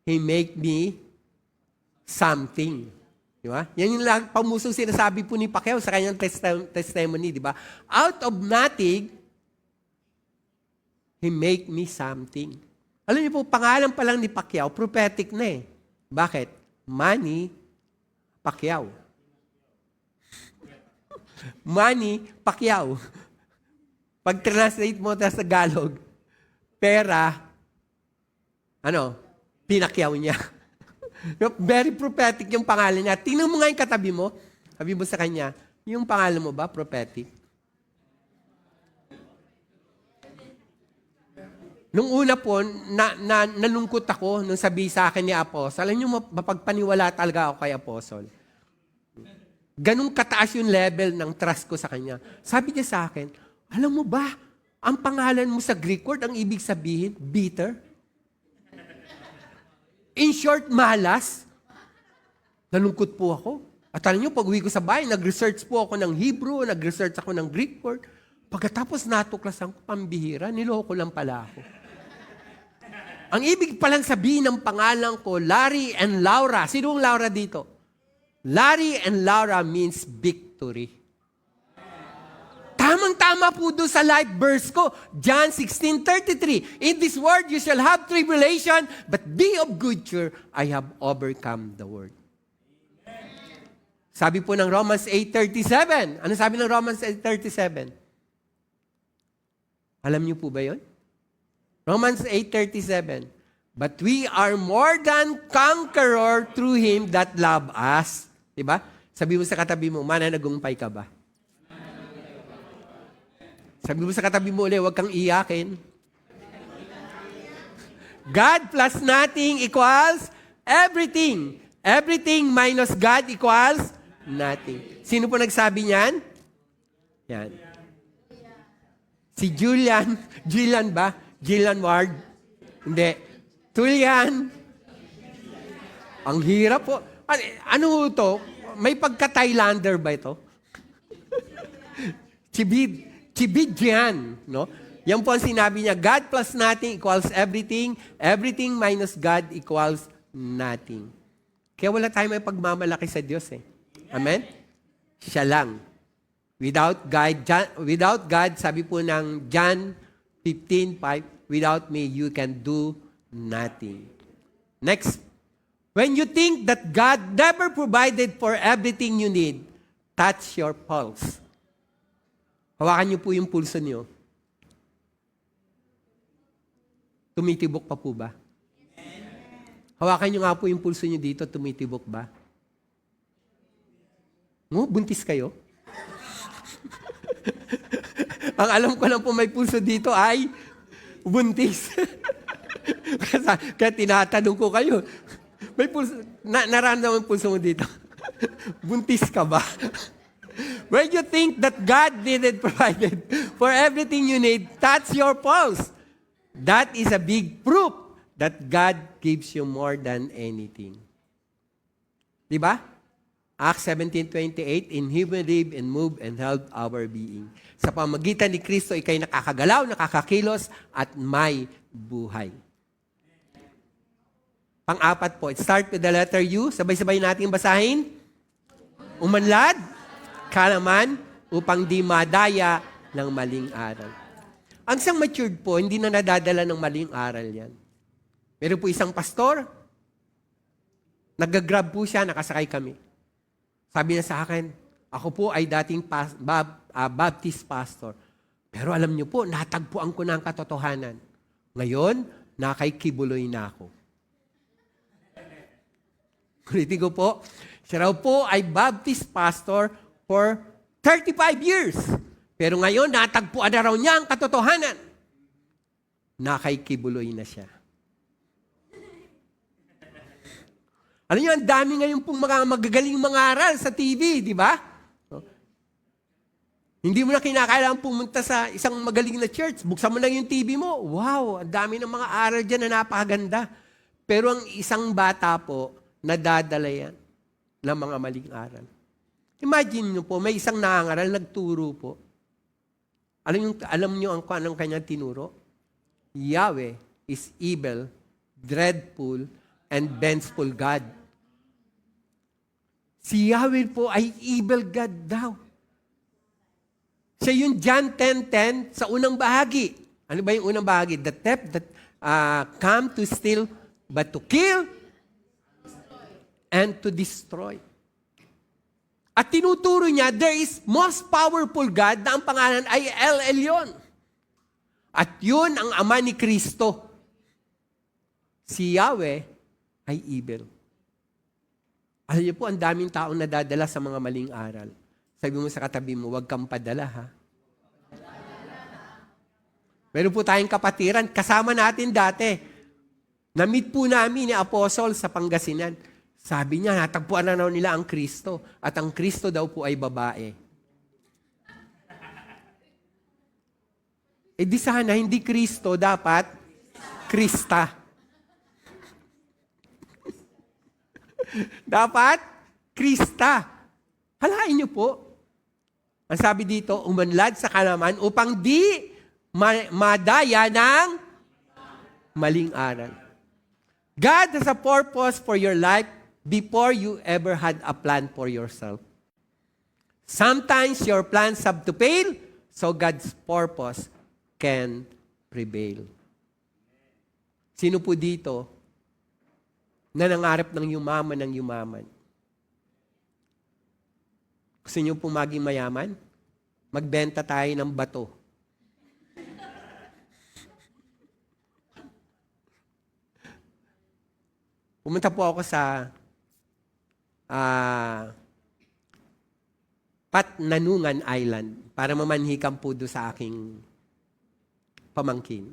He make me something. Di ba? Yan yung pamusong sinasabi po ni Pacquiao sa kanyang testimony, di ba? Out of nothing, He make me something. Alam niyo po, pangalan pa lang ni Pacquiao, prophetic na eh. Bakit? Manny Pacquiao. Manny Pacquiao. Pag translate mo sa Tagalog, pera, pinakyaw niya. Very prophetic yung pangalan niya. Tingnan mo nga yung katabi mo. Sabi mo sa kanya, yung pangalan mo ba prophetic? Nung una po, nalungkot ako nung sabi sa akin ni Apostol. Alam niyo, mapagpaniwala talaga ako kay Apostol. Ganong kataas yung level ng trust ko sa kanya. Sabi niya sa akin, alam mo ba, ang pangalan mo sa Greek word, ang ibig sabihin, bitter. In short, malas. Nalungkot po ako. At alam niyo, pag uwi ko sa bahay, nag-research po ako ng Hebrew, nag-research ako ng Greek word. Pagkatapos natuklasan ko, pambihira, niloko lang pala ako. Ang ibig palang sabihin ng pangalan ko, Larry and Laura. Sino ang Laura dito? Larry and Laura means victory. Tamang-tama po doon sa life verse ko, John 16:33. In this world you shall have tribulation, but be of good cheer, I have overcome the world. Sabi po ng Romans 8:37. Ano sabi ng Romans 8:37? Alam niyo po ba yun? Romans 8:37. But we are more than conqueror through Him that love us. Diba? Sabi mo sa katabi mo, mananagumpay ka ba? Sabi mo sa katabi mo ulit, huwag kang iyakin. God plus nothing equals everything. Everything minus God equals nothing. Sino po nagsabi niyan? Yan. Si Julian. Julian ba? Julian Ward? Hindi. Tulian. Ang hirap po. Ano to? May pagka-Thailander ba ito? Chibidjian, no? Yan po ang sinabi niya, God plus nothing equals everything. Everything minus God equals nothing. Kaya wala tayo may pagmamalaki sa Diyos eh. Amen? Siya lang. Without God, sabi po ng John 15:5, without me, you can do nothing. Next. When you think that God never provided for everything you need, touch your pulse. Hawakan niyo po yung pulso niyo. Tumitibok pa po ba? Hawakan niyo nga po yung pulso niyo dito, tumitibok ba? Buntis kayo? Ang alam ko lang po may pulso dito ay buntis. Kaya tinatanong ko kayo, may pulso, nararamdaman yung pulso mo dito. Buntis ka ba? When you think that God didn't provide for everything you need, that's your pulse. That is a big proof that God gives you more than anything. Diba? Acts 17:28, in Him we live and move and held our being. Sa pamagitan ni Kristo, ikay nakakagalaw, nakakakilos, at may buhay. Pang-apat po, start with the letter U. Sabay-sabay natin basahin. Umanlad, kalaman, upang di madaya ng maling aral. Ang isang matured po, hindi na nadadala ng maling aral yan. Meron po isang pastor, nag-grab po siya, nakasakay kami. Sabi niya sa akin, ako po ay dating Baptist pastor. Pero alam niyo po, natagpuan ko na ang katotohanan. Ngayon, nakaikibuloy na ako. Ulitin ko po, siya raw po ay Baptist pastor for 35 years. Pero ngayon, natagpuan na raw niya ang katotohanan. Nakaikibuloy na siya. Alam niyo, ang dami ngayon pong mga magagaling mangaral sa TV, di ba? Hindi mo na kinakailangan pumunta sa isang magaling na church. Buksan mo lang yung TV mo. Wow, ang dami ng mga aral dyan na napakaganda. Pero ang isang bata po, nadadala yan ng mga maling aral. Imagine nyo po, may isang nangangaral, nagturo po. Alam nyo ang anong kanyang tinuro? Yahweh is evil, dreadful, and vengeful God. Si Yahweh po ay evil God daw. Siya yung John 10:10 sa unang bahagi. Ano ba yung unang bahagi? The thief that come to steal, but to kill, and to destroy. At tinuturo niya, there is most powerful God na ang pangalan ay El Elyon. At yun ang ama ni Kristo. Si Yahweh ay evil. Alam niyo po, ang daming taong nadadala sa mga maling aral. Sabi mo sa katabi mo, huwag kang padala, ha? Meron po tayong kapatiran, kasama natin dati. Na-meet po namin ni Apostle sa Pangasinan. Sabi niya, natagpuan na raw nila ang Kristo. At ang Kristo daw po ay babae. E di sana, hindi Kristo, dapat Krista. Dapat Krista. Halain niyo po. Ang sabi dito, umanlad sa kalaman upang di madaya ng maling aral. God has a purpose for your life before you ever had a plan for yourself. Sometimes your plans have to fail, so God's purpose can prevail. Sino po dito na nangarap ng yumaman? Gusto niyo po maging mayaman? Magbenta tayo ng bato. Pumunta po ako sa Patnanungan Island para mamanhikam po doon sa aking pamangkin.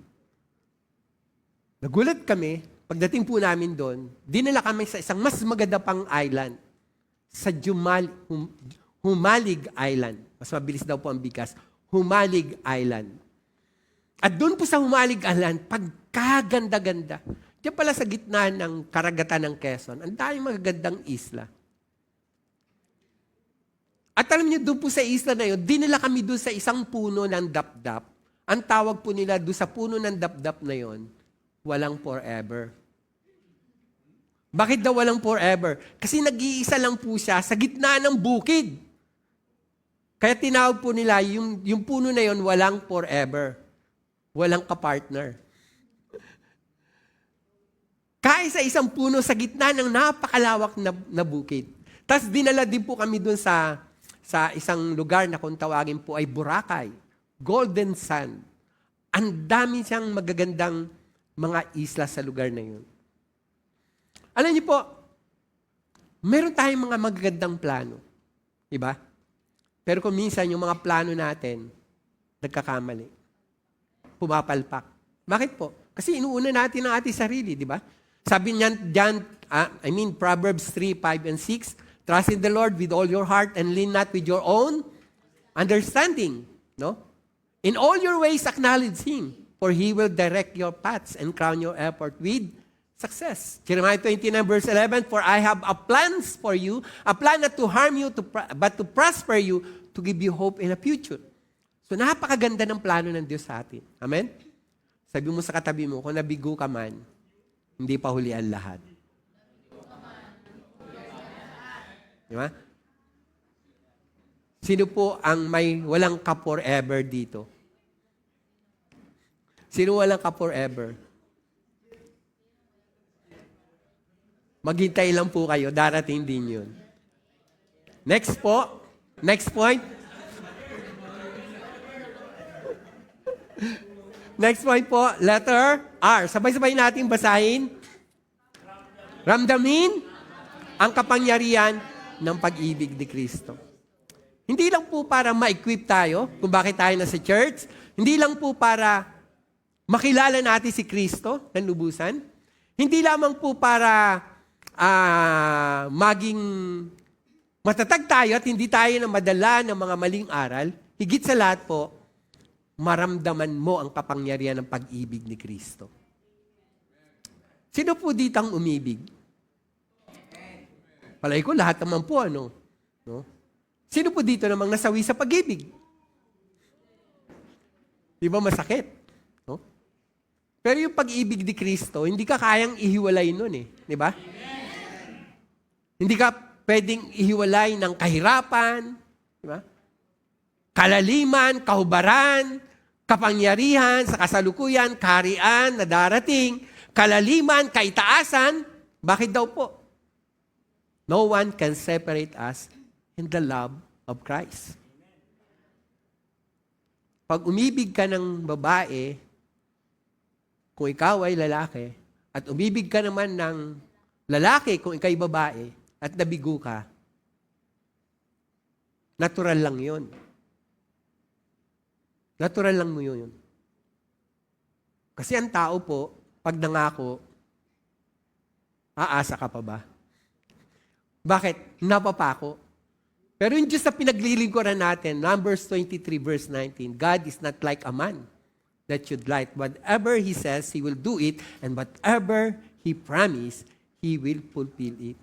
Nagulat kami, pagdating po namin doon, dinala kami sa isang mas maganda pang island, sa Humalig Island. Mas mabilis daw po ang bigkas. Humalig Island. At doon po sa Humalig Island, pagkaganda-ganda. Diyan pala sa gitna ng karagatan ng Quezon, ang daming magagandang isla. At alam niyo, doon po sa isla na yun, dinala kami doon sa isang puno ng dapdap. Ang tawag po nila doon sa puno ng dapdap na yon, walang forever. Bakit daw walang forever? Kasi nag-iisa lang po siya sa gitna ng bukid. Kaya tinawag po nila, yung puno na yon, walang forever. Walang kapartner. Kaisa isang puno sa gitna ng napakalawak na bukid. Tapos dinala din po kami doon sa isang lugar na kung tawagin po ay Boracay. Golden Sand. Ang dami siyang magagandang mga isla sa lugar na yun. Alam niyo po, meron tayong mga magagandang plano. Diba? Pero kung minsan yung mga plano natin, nagkakamali. Pumapalpak. Bakit po? Kasi inuuna natin ang ating sarili, di ba? Sabi niyan, Proverbs 3, 5, and 6, trust in the Lord with all your heart and lean not with your own understanding. No? In all your ways, acknowledge Him, for He will direct your paths and crown your effort with success. Jeremiah 29, verse 11, for I have a plans for you, a plan not to harm you, but to prosper you, to give you hope in a future. So napakaganda ng plano ng Diyos sa atin. Amen? Sabi mo sa katabi mo, kung nabigo ka man, hindi pa huli ang lahat. Di ba? Sino po ang may walang ka-forever dito? Sino walang ka-forever? Maghintay lang po kayo, darating din yun. Next po. Next point. Next point po, letter R. Sabay-sabay natin basahin. Ramdamin ang kapangyarihan ng pag-ibig ni Kristo. Hindi lang po para ma-equip tayo kung bakit tayo nasa church. Hindi lang po para makilala natin si Kristo ng lubusan. Hindi lamang po para maging matatag tayo at hindi tayo na madala ng mga maling aral. Higit sa lahat po, maramdaman mo ang kapangyarihan ng pag-ibig ni Kristo. Sino po dito ang umibig? Palay ko, lahat naman po, ano? No? Sino po dito namang nasawi sa pag-ibig? Di ba masakit? No? Pero yung pag-ibig ni Kristo, hindi ka kayang ihiwalay nun eh. Di ba? Hindi ka pwedeng ihiwalay ng kahirapan, di ba? Kalaliman, kahubaran, kapangyarihan, sa kasalukuyan, kaharian na darating, kalaliman, kaitaasan. Bakit daw po? No one can separate us in the love of Christ. Pag umibig ka ng babae, kung ikaw ay lalaki, at umibig ka naman ng lalaki kung ikaw ay babae, at nabigo ka, natural lang yun. Natural lang mo yun. Kasi ang tao po, pag nangako, aasa ka pa ba? Bakit? Napapako. Pero yung Diyos na pinaglilingkuran natin, Numbers 23 verse 19, God is not like a man that should lie. Whatever He says, He will do it, and whatever He promised, He will fulfill it.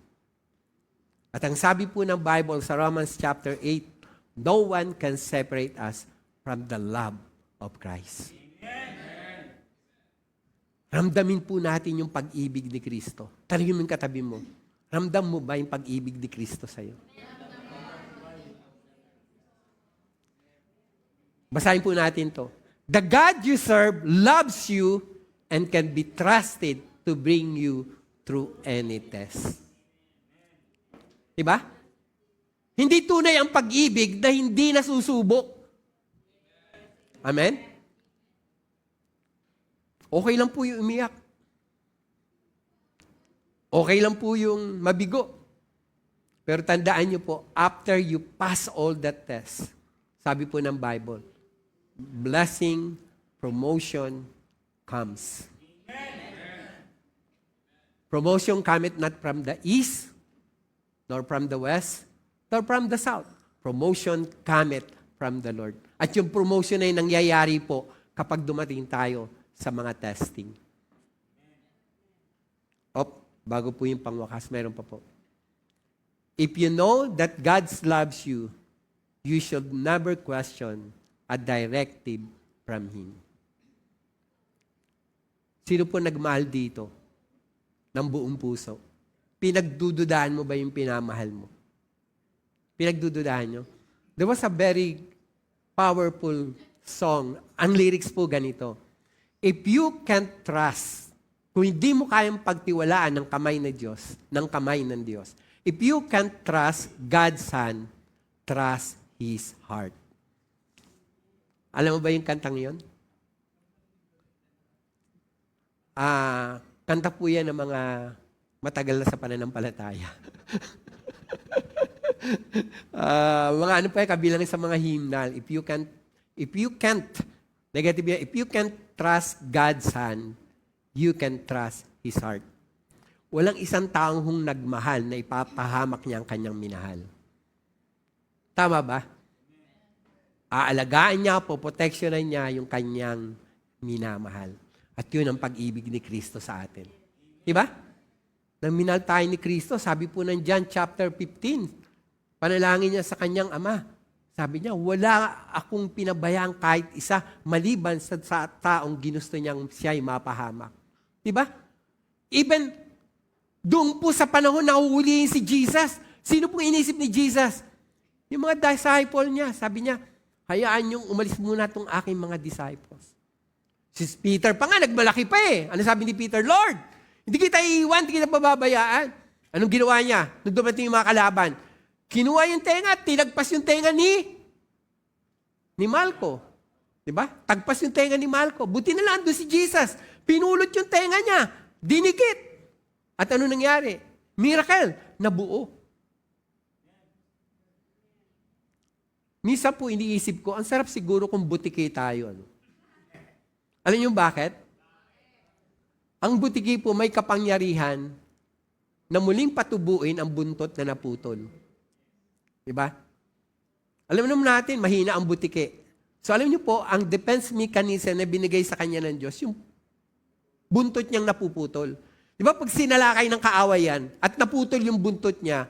At ang sabi po ng Bible sa Romans chapter 8, no one can separate us from the love of Christ. Amen. Ramdamin po natin yung pag-ibig ni Kristo. Tanungin mo yung katabi mo, ramdam mo ba yung pag-ibig ni Kristo sa'yo? Basahin po natin to. The God you serve loves you and can be trusted to bring you through any test. Diba? Hindi tunay ang pag-ibig na hindi nasusubok. Amen? Okay lang po yung umiyak. Okay lang po yung mabigo. Pero tandaan niyo po, after you pass all that test, sabi po ng Bible, blessing, promotion comes. Promotion cometh not from the east, nor from the west, nor from the south. Promotion cometh from the Lord. At yung promotion ay nangyayari po kapag dumating tayo sa mga testing. Bago po yung pangwakas, meron pa po. If you know that God loves you, you should never question a directive from Him. Sino po nagmahal dito ng buong puso? Pinagdududahan mo ba yung pinamahal mo? Pinagdududahan nyo? There was a very powerful song. Ang lyrics po ganito. If you can't trust, kung hindi mo kayang pagtiwalaan ng kamay ng Diyos, ng kamay ng Diyos, if you can't trust God's hand, trust His heart. Alam mo ba yung kantang yon? Kanta po yan ng mga matagal na sa pananampalataya. Mga ano pa kabilang sa mga hymnal. If you can't trust God's hand, you can trust His heart. Walang isang taong nagmahal na ipapahamak niya ang kanyang minahal. Tama ba? Aalagaan niya, poproteksyonan niya yung kanyang minamahal. At yun ang pag-ibig ni Kristo sa atin. Diba? Nang minahal tayo ni Kristo, sabi po ng John chapter 15, panalangin niya sa kanyang ama. Sabi niya, wala akong pinabayang kahit isa maliban sa taong ginusto niyang siya'y mapahamak. Diba? Even doon po sa panahon na uhulihin si Jesus, Sino pong inisip ni Jesus? Yung mga disciple niya. Sabi niya, hayaan niyong umalis muna itong aking mga disciples. Si Peter pa nga, nagmalaki pa eh. Ano sabi ni Peter? Lord, hindi kita iiwan, hindi kita pababayaan. Anong ginawa niya? Nung dumating yung mga kalaban, kinuha yung tenga, tinagpas yung tenga ni Malco. Diba? Tagpas yung tenga ni Malco. Buti na lang doon si Jesus. Pinulot yung tenga niya. Dinikit. At ano nangyari? Miracle. Nabuo. Misa po iniisip ko, ang sarap siguro kung butiki tayo. Ano? Alam niyo bakit? Ang butiki po may kapangyarihan na muling patubuin ang buntot na naputol. Diba? Alam naman natin, mahina ang butiki. So alam niyo po, ang defense mechanism na binigay sa kanya ng Diyos, yung buntot niyang napuputol. Diba pag sinalakay ng kaawayan at naputol yung buntot niya,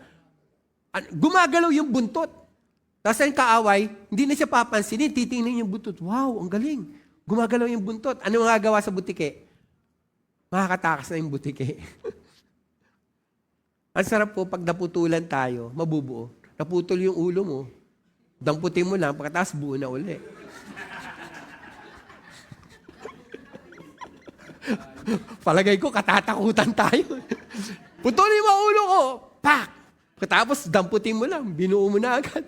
gumagalaw yung buntot. Tapos ang kaaway, hindi na siya papansinin, titingnan yung buntot. Wow, ang galing. Gumagalaw yung buntot. Ano magagawa sa butiki? Makakatakas na yung butiki. Ang sarap po, pag naputulan tayo, mabubuo. Naputol yung ulo mo, damputin mo lang, pagkatapos buo na uli. Palagay ko, katatakutan tayo. Putulin mo ang ulo ko, pak! Pagkatapos, damputin mo lang, binuo mo na agad.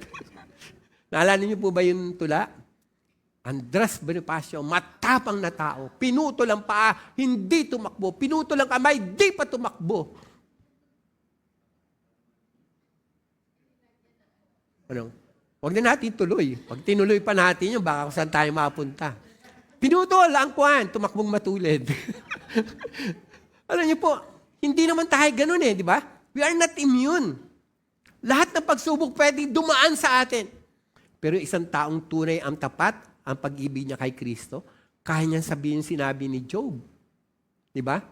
Naalala niyo po ba yung tula? Andres Bonifacio, matapang na tao, pinutol ang paa, hindi tumakbo. Pinutol ang kamay, di pa tumakbo. Ano? Huwag na natin tuloy. Pag tinuloy pa natin yun, baka kung saan tayo mapunta. Pinutol ang kuwan, tumakbong matulid. Alam niyo po, hindi naman tayo ganun eh, di ba? We are not immune. Lahat ng pagsubok pwedeng dumaan sa atin. Pero isang taong tunay ang tapat, ang pag-ibig niya kay Kristo, kaya niyang sabihin sinabi ni Job. Di ba?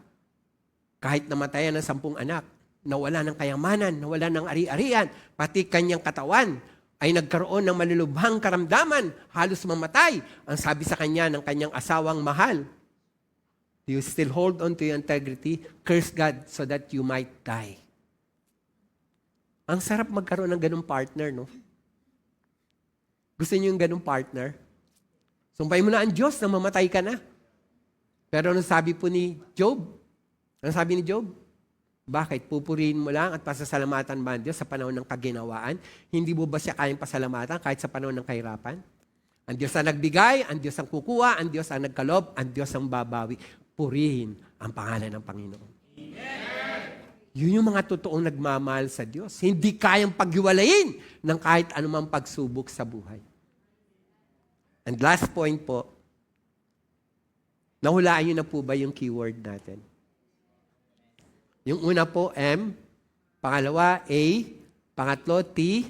Kahit namatayan ng 10 anak, nawala ng kayamanan, nawala ng ari-arian, pati kanyang katawan ay nagkaroon ng malulubhang karamdaman, halos mamatay. Ang sabi sa kanya ng kanyang asawang mahal, do you still hold on to your integrity? Curse God so that you might die. Ang sarap magkaroon ng ganung partner, no? Gusto niyo yung ganung partner? Sumpay mo na ang Diyos na mamatay ka na. Pero ano sabi po ni Job? Ano sabi ni Job? Bakit? Pupurihin mo lang at pasasalamatan ba ang Diyos sa panahon ng kaginawaan? Hindi mo ba siya kayang pasalamatan kahit sa panahon ng kahirapan? Ang Diyos ang nagbigay, ang Diyos ang kukuha, ang Diyos ang nagkalob, ang Diyos ang babawi. Purihin ang pangalan ng Panginoon. Amen. Yun yung mga totoong nagmamahal sa Diyos. Hindi kayang paghiwalayin ng kahit anumang pagsubok sa buhay. And last point po, nahulaan nyo na po ba yung keyword natin? Yung una po, M. Pangalawa, A. Pangatlo, T.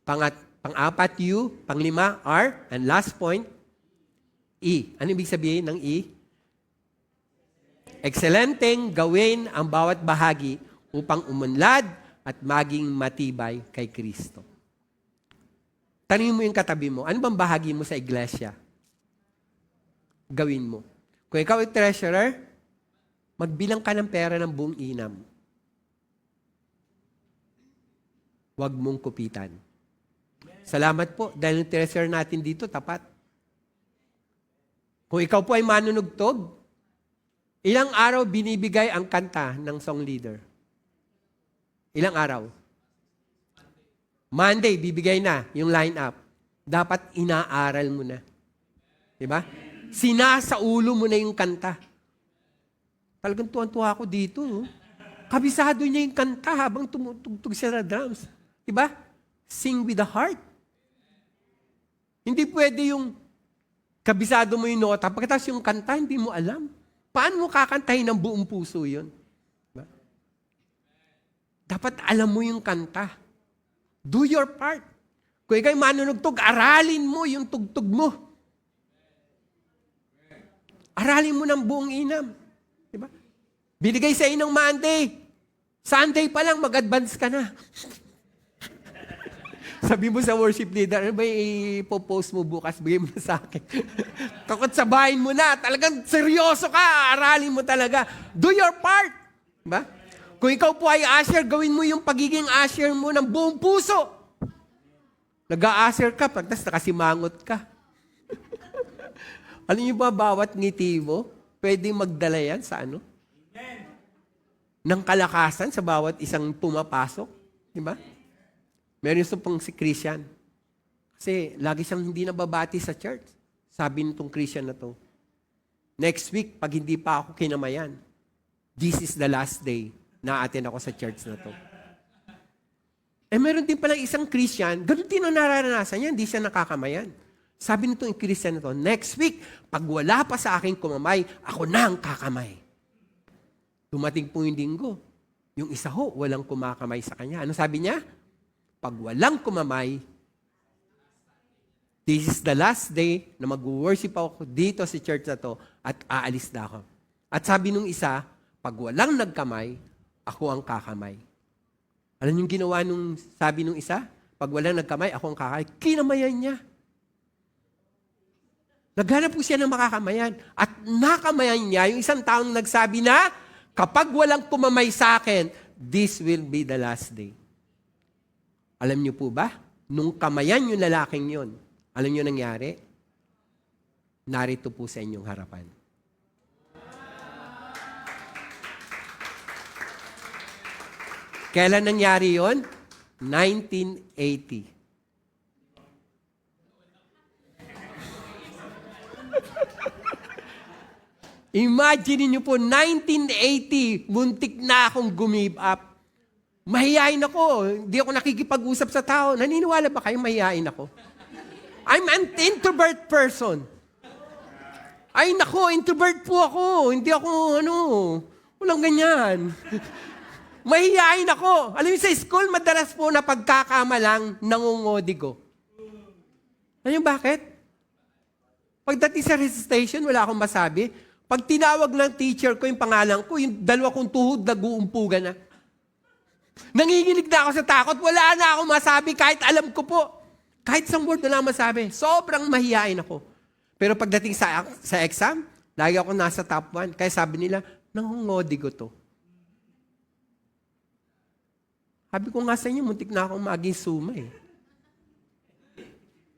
Pang-apat, U. Panglima, R. And last point, E. Ano ibig sabihin ng E? Excelenteng gawin ang bawat bahagi upang umunlad at maging matibay kay Kristo. Tanungin mo yung katabi mo, ano bang bahagi mo sa iglesia? Gawin mo. Kung ikaw ay treasurer, magbilang ka ng pera ng buong inam. Huwag mong kupitan. Salamat po, dahil yung treasurer natin dito, tapat. Kung ikaw po ay manunugtog, ilang araw binibigay ang kanta ng song leader? Ilang araw? Monday, bibigay na yung line-up. Dapat inaaral mo na. Diba? Sinasaulo mo na yung kanta. Talagang tuwan-tuwa ako dito. No? Kabisado niya yung kanta habang tumutugtog siya sa drums. Diba? Sing with the heart. Hindi pwede yung kabisado mo yung nota, pagkatapos yung kanta, hindi mo alam. Paano mo kakantahin ng buong puso yun? Diba? Dapat alam mo yung kanta. Do your part. Kung ikaw'y manunugtog, aralin mo yung tugtog mo. Aralin mo ng buong inam. Diba? Binigay sa inang Monday. Sunday pa lang, mag-advance ka na. Sabi mo sa worship leader, ano ba ipopost mo bukas? Bigay mo na sa akin. Takot sabahin mo na. Talagang seryoso ka. Aralin mo talaga. Do your part. Diba? Kung ikaw po ay usher, gawin mo yung pagiging usher mo ng buong puso. Nag-a-usher ka, tapos nakasimangot ka. Alam niyo ba, bawat ngiti mo, pwedeng magdala yan sa ano? Ng kalakasan sa bawat isang pumapasok. Di ba? Meron yung pang si Christian. Kasi lagi siyang hindi nababati sa church. Sabi nitong Christian na to, next week, pag hindi pa ako kinamayan, this is the last day na attend ako sa church na to. Meron din palang isang Christian, ganun din ang nararanasan niya, hindi siya nakakamayan. Sabi nitong Christian na to, next week, pag wala pa sa akin kumamay, ako na ang kakamay. Dumating po yung linggo. Yung isa ho, walang kumakamay sa kanya. Ano sabi niya? Pag walang kumamay, this is the last day na mag-worship ako dito sa church na to at aalis na ako. At sabi nung isa, pag walang nagkamay, ako ang kakamay. Alam yung ginawa nung sabi nung isa? Pag walang nagkamay, ako ang kakamay. Kinamayan niya. Naghanap po siya ng makakamayan. At nakamayan niya yung isang taong nagsabi na, kapag walang kumamay sa akin, this will be the last day. Alam niyo po ba? Nung kamayan yung lalaking yon, alam niyo nangyari? Narito po sa inyong harapan. Kailan nangyari yon? 1980. Imagine niyo po, 1980, muntik na akong gumive up. Mahihain ako. Hindi ako nakikipag-usap sa tao. Naniniwala ba kayo mahihain ako? I'm an introvert person. Ay nako, introvert po ako. Hindi ako, walang ganyan. Mahihain ako. Alam niyo, sa school, madalas po na pagkakamalang nangungodi ko. Alam niyo bakit? Pagdating sa recitation, wala akong masabi. Pag tinawag ng teacher ko yung pangalan ko, yung dalawa kong tuhod nag-uumpugan na. Nanginginig na ako sa takot. Wala na akong masabi kahit alam ko po. Kahit isang word na lang masabi. Sobrang mahihain ako. Pero pagdating sa exam, lagi ako nasa top 1. Kaya sabi nila, nangungodi ko to. Sabi ko nga sa inyo, muntik na akong maging suma eh.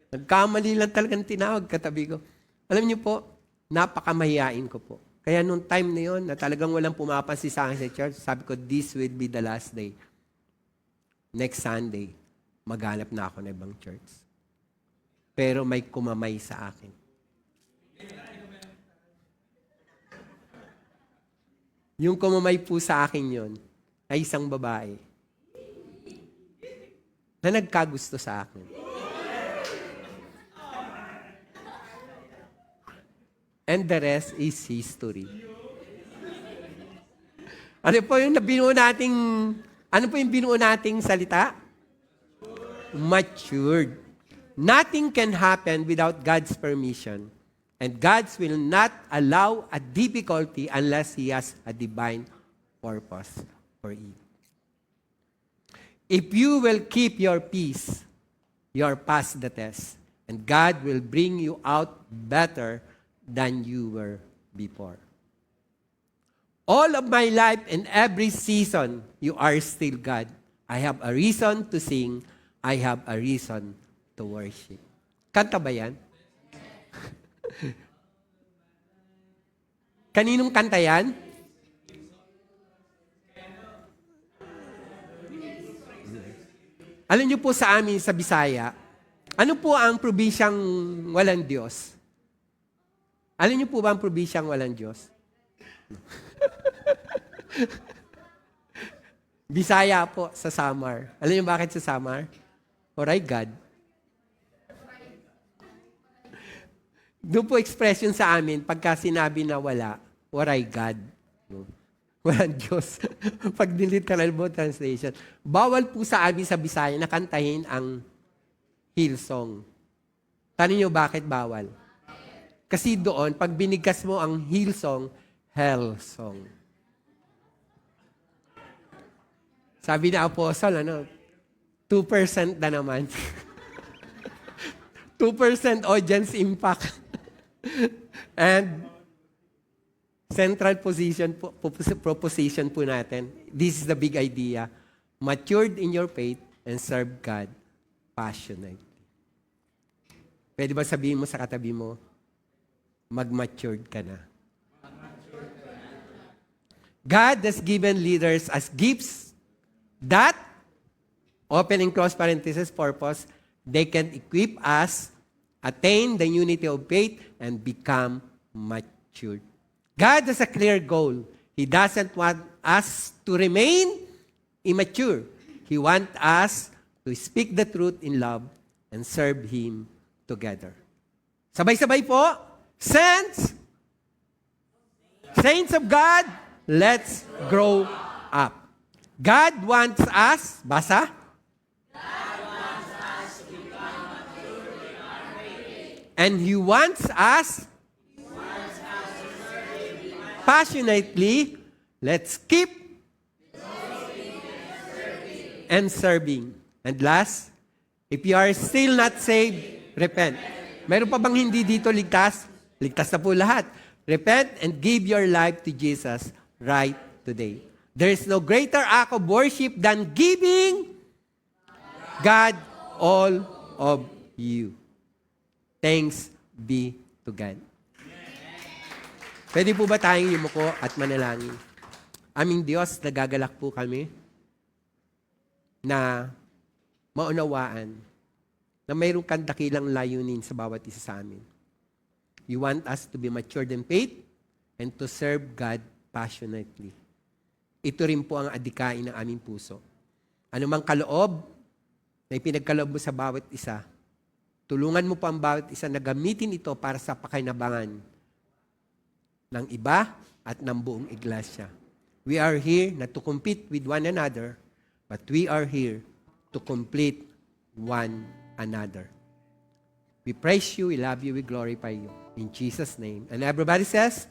Nagkamali lang talagang tinawag katabi ko. Alam niyo po, napakamahihain ko po. Kaya nung time na yun, na talagang walang pumapansin sa akin sa church, sabi ko, this will be the last day. Next Sunday, maghanap na ako ng ibang church. Pero may kumamay sa akin. Yung kumamay po sa akin yun, ay isang babae na nagkagusto sa akin. And the rest is history. Ano po yung binuo nating salita? Matured. Nothing can happen without God's permission. And God will not allow a difficulty unless He has a divine purpose for it. If you will keep your peace, you're past the test. And God will bring you out better than you were before. All of my life and every season, you are still God. I have a reason to sing. I have a reason to worship. Kanta ba yan? Kaninong kanta yan? Alam niyo po sa amin sa Bisaya, ano po ang probinsyang walang Diyos? Alam niyo po ba ang probinsyang walang Diyos? Bisaya po sa Samar. Alam niyo bakit sa Samar? Oray God. Doon po expression sa amin, pagka sinabi na wala, oray God. Walang Diyos. Pag literal mo translation. Bawal po sa amin sa Bisaya na kantahin ang Hillsong. Tanong niyo bakit bawal? Kasi doon, pag binigkas mo ang Hillsong, Hell song. Sabi na Apostle, 2% na naman. 2% audience impact. And central proposition po natin. This is the big idea. Matured in your faith and serve God passionately. Pwede ba sabihin mo sa katabi mo, mag-matured ka na. God has given leaders as gifts that, open and close parenthesis purpose, they can equip us, attain the unity of faith, and become matured. God has a clear goal. He doesn't want us to remain immature. He wants us to speak the truth in love and serve Him together. Sabay-sabay po, saints of God, let's grow up. God wants us, basa? God wants us to become mature in our faith. And He wants us to serve Him passionately. Let's keep and serving. And last, if you are still not saved, repent. Meron pa bang hindi dito ligtas? Ligtas na po lahat. Repent and give your life to Jesus right today. There is no greater act of worship than giving God all of you. Thanks be to God. Pwede po ba tayong yumuko at manalangin? Aming Diyos, nagagalak po kami na maunawaan na mayroong kang dakilang layunin sa bawat isa sa amin. You want us to be matured in faith and to serve God passionately. Ito rin po ang adikain ng aming puso. Anumang kaloob na ipinagkaloob mo sa bawat isa, tulungan mo pa ang bawat isa na gamitin ito para sa pakinabangan ng iba at ng buong iglesia. We are here not to compete with one another, but we are here to complete one another. We praise you, we love you, we glorify you. In Jesus' name. And everybody says,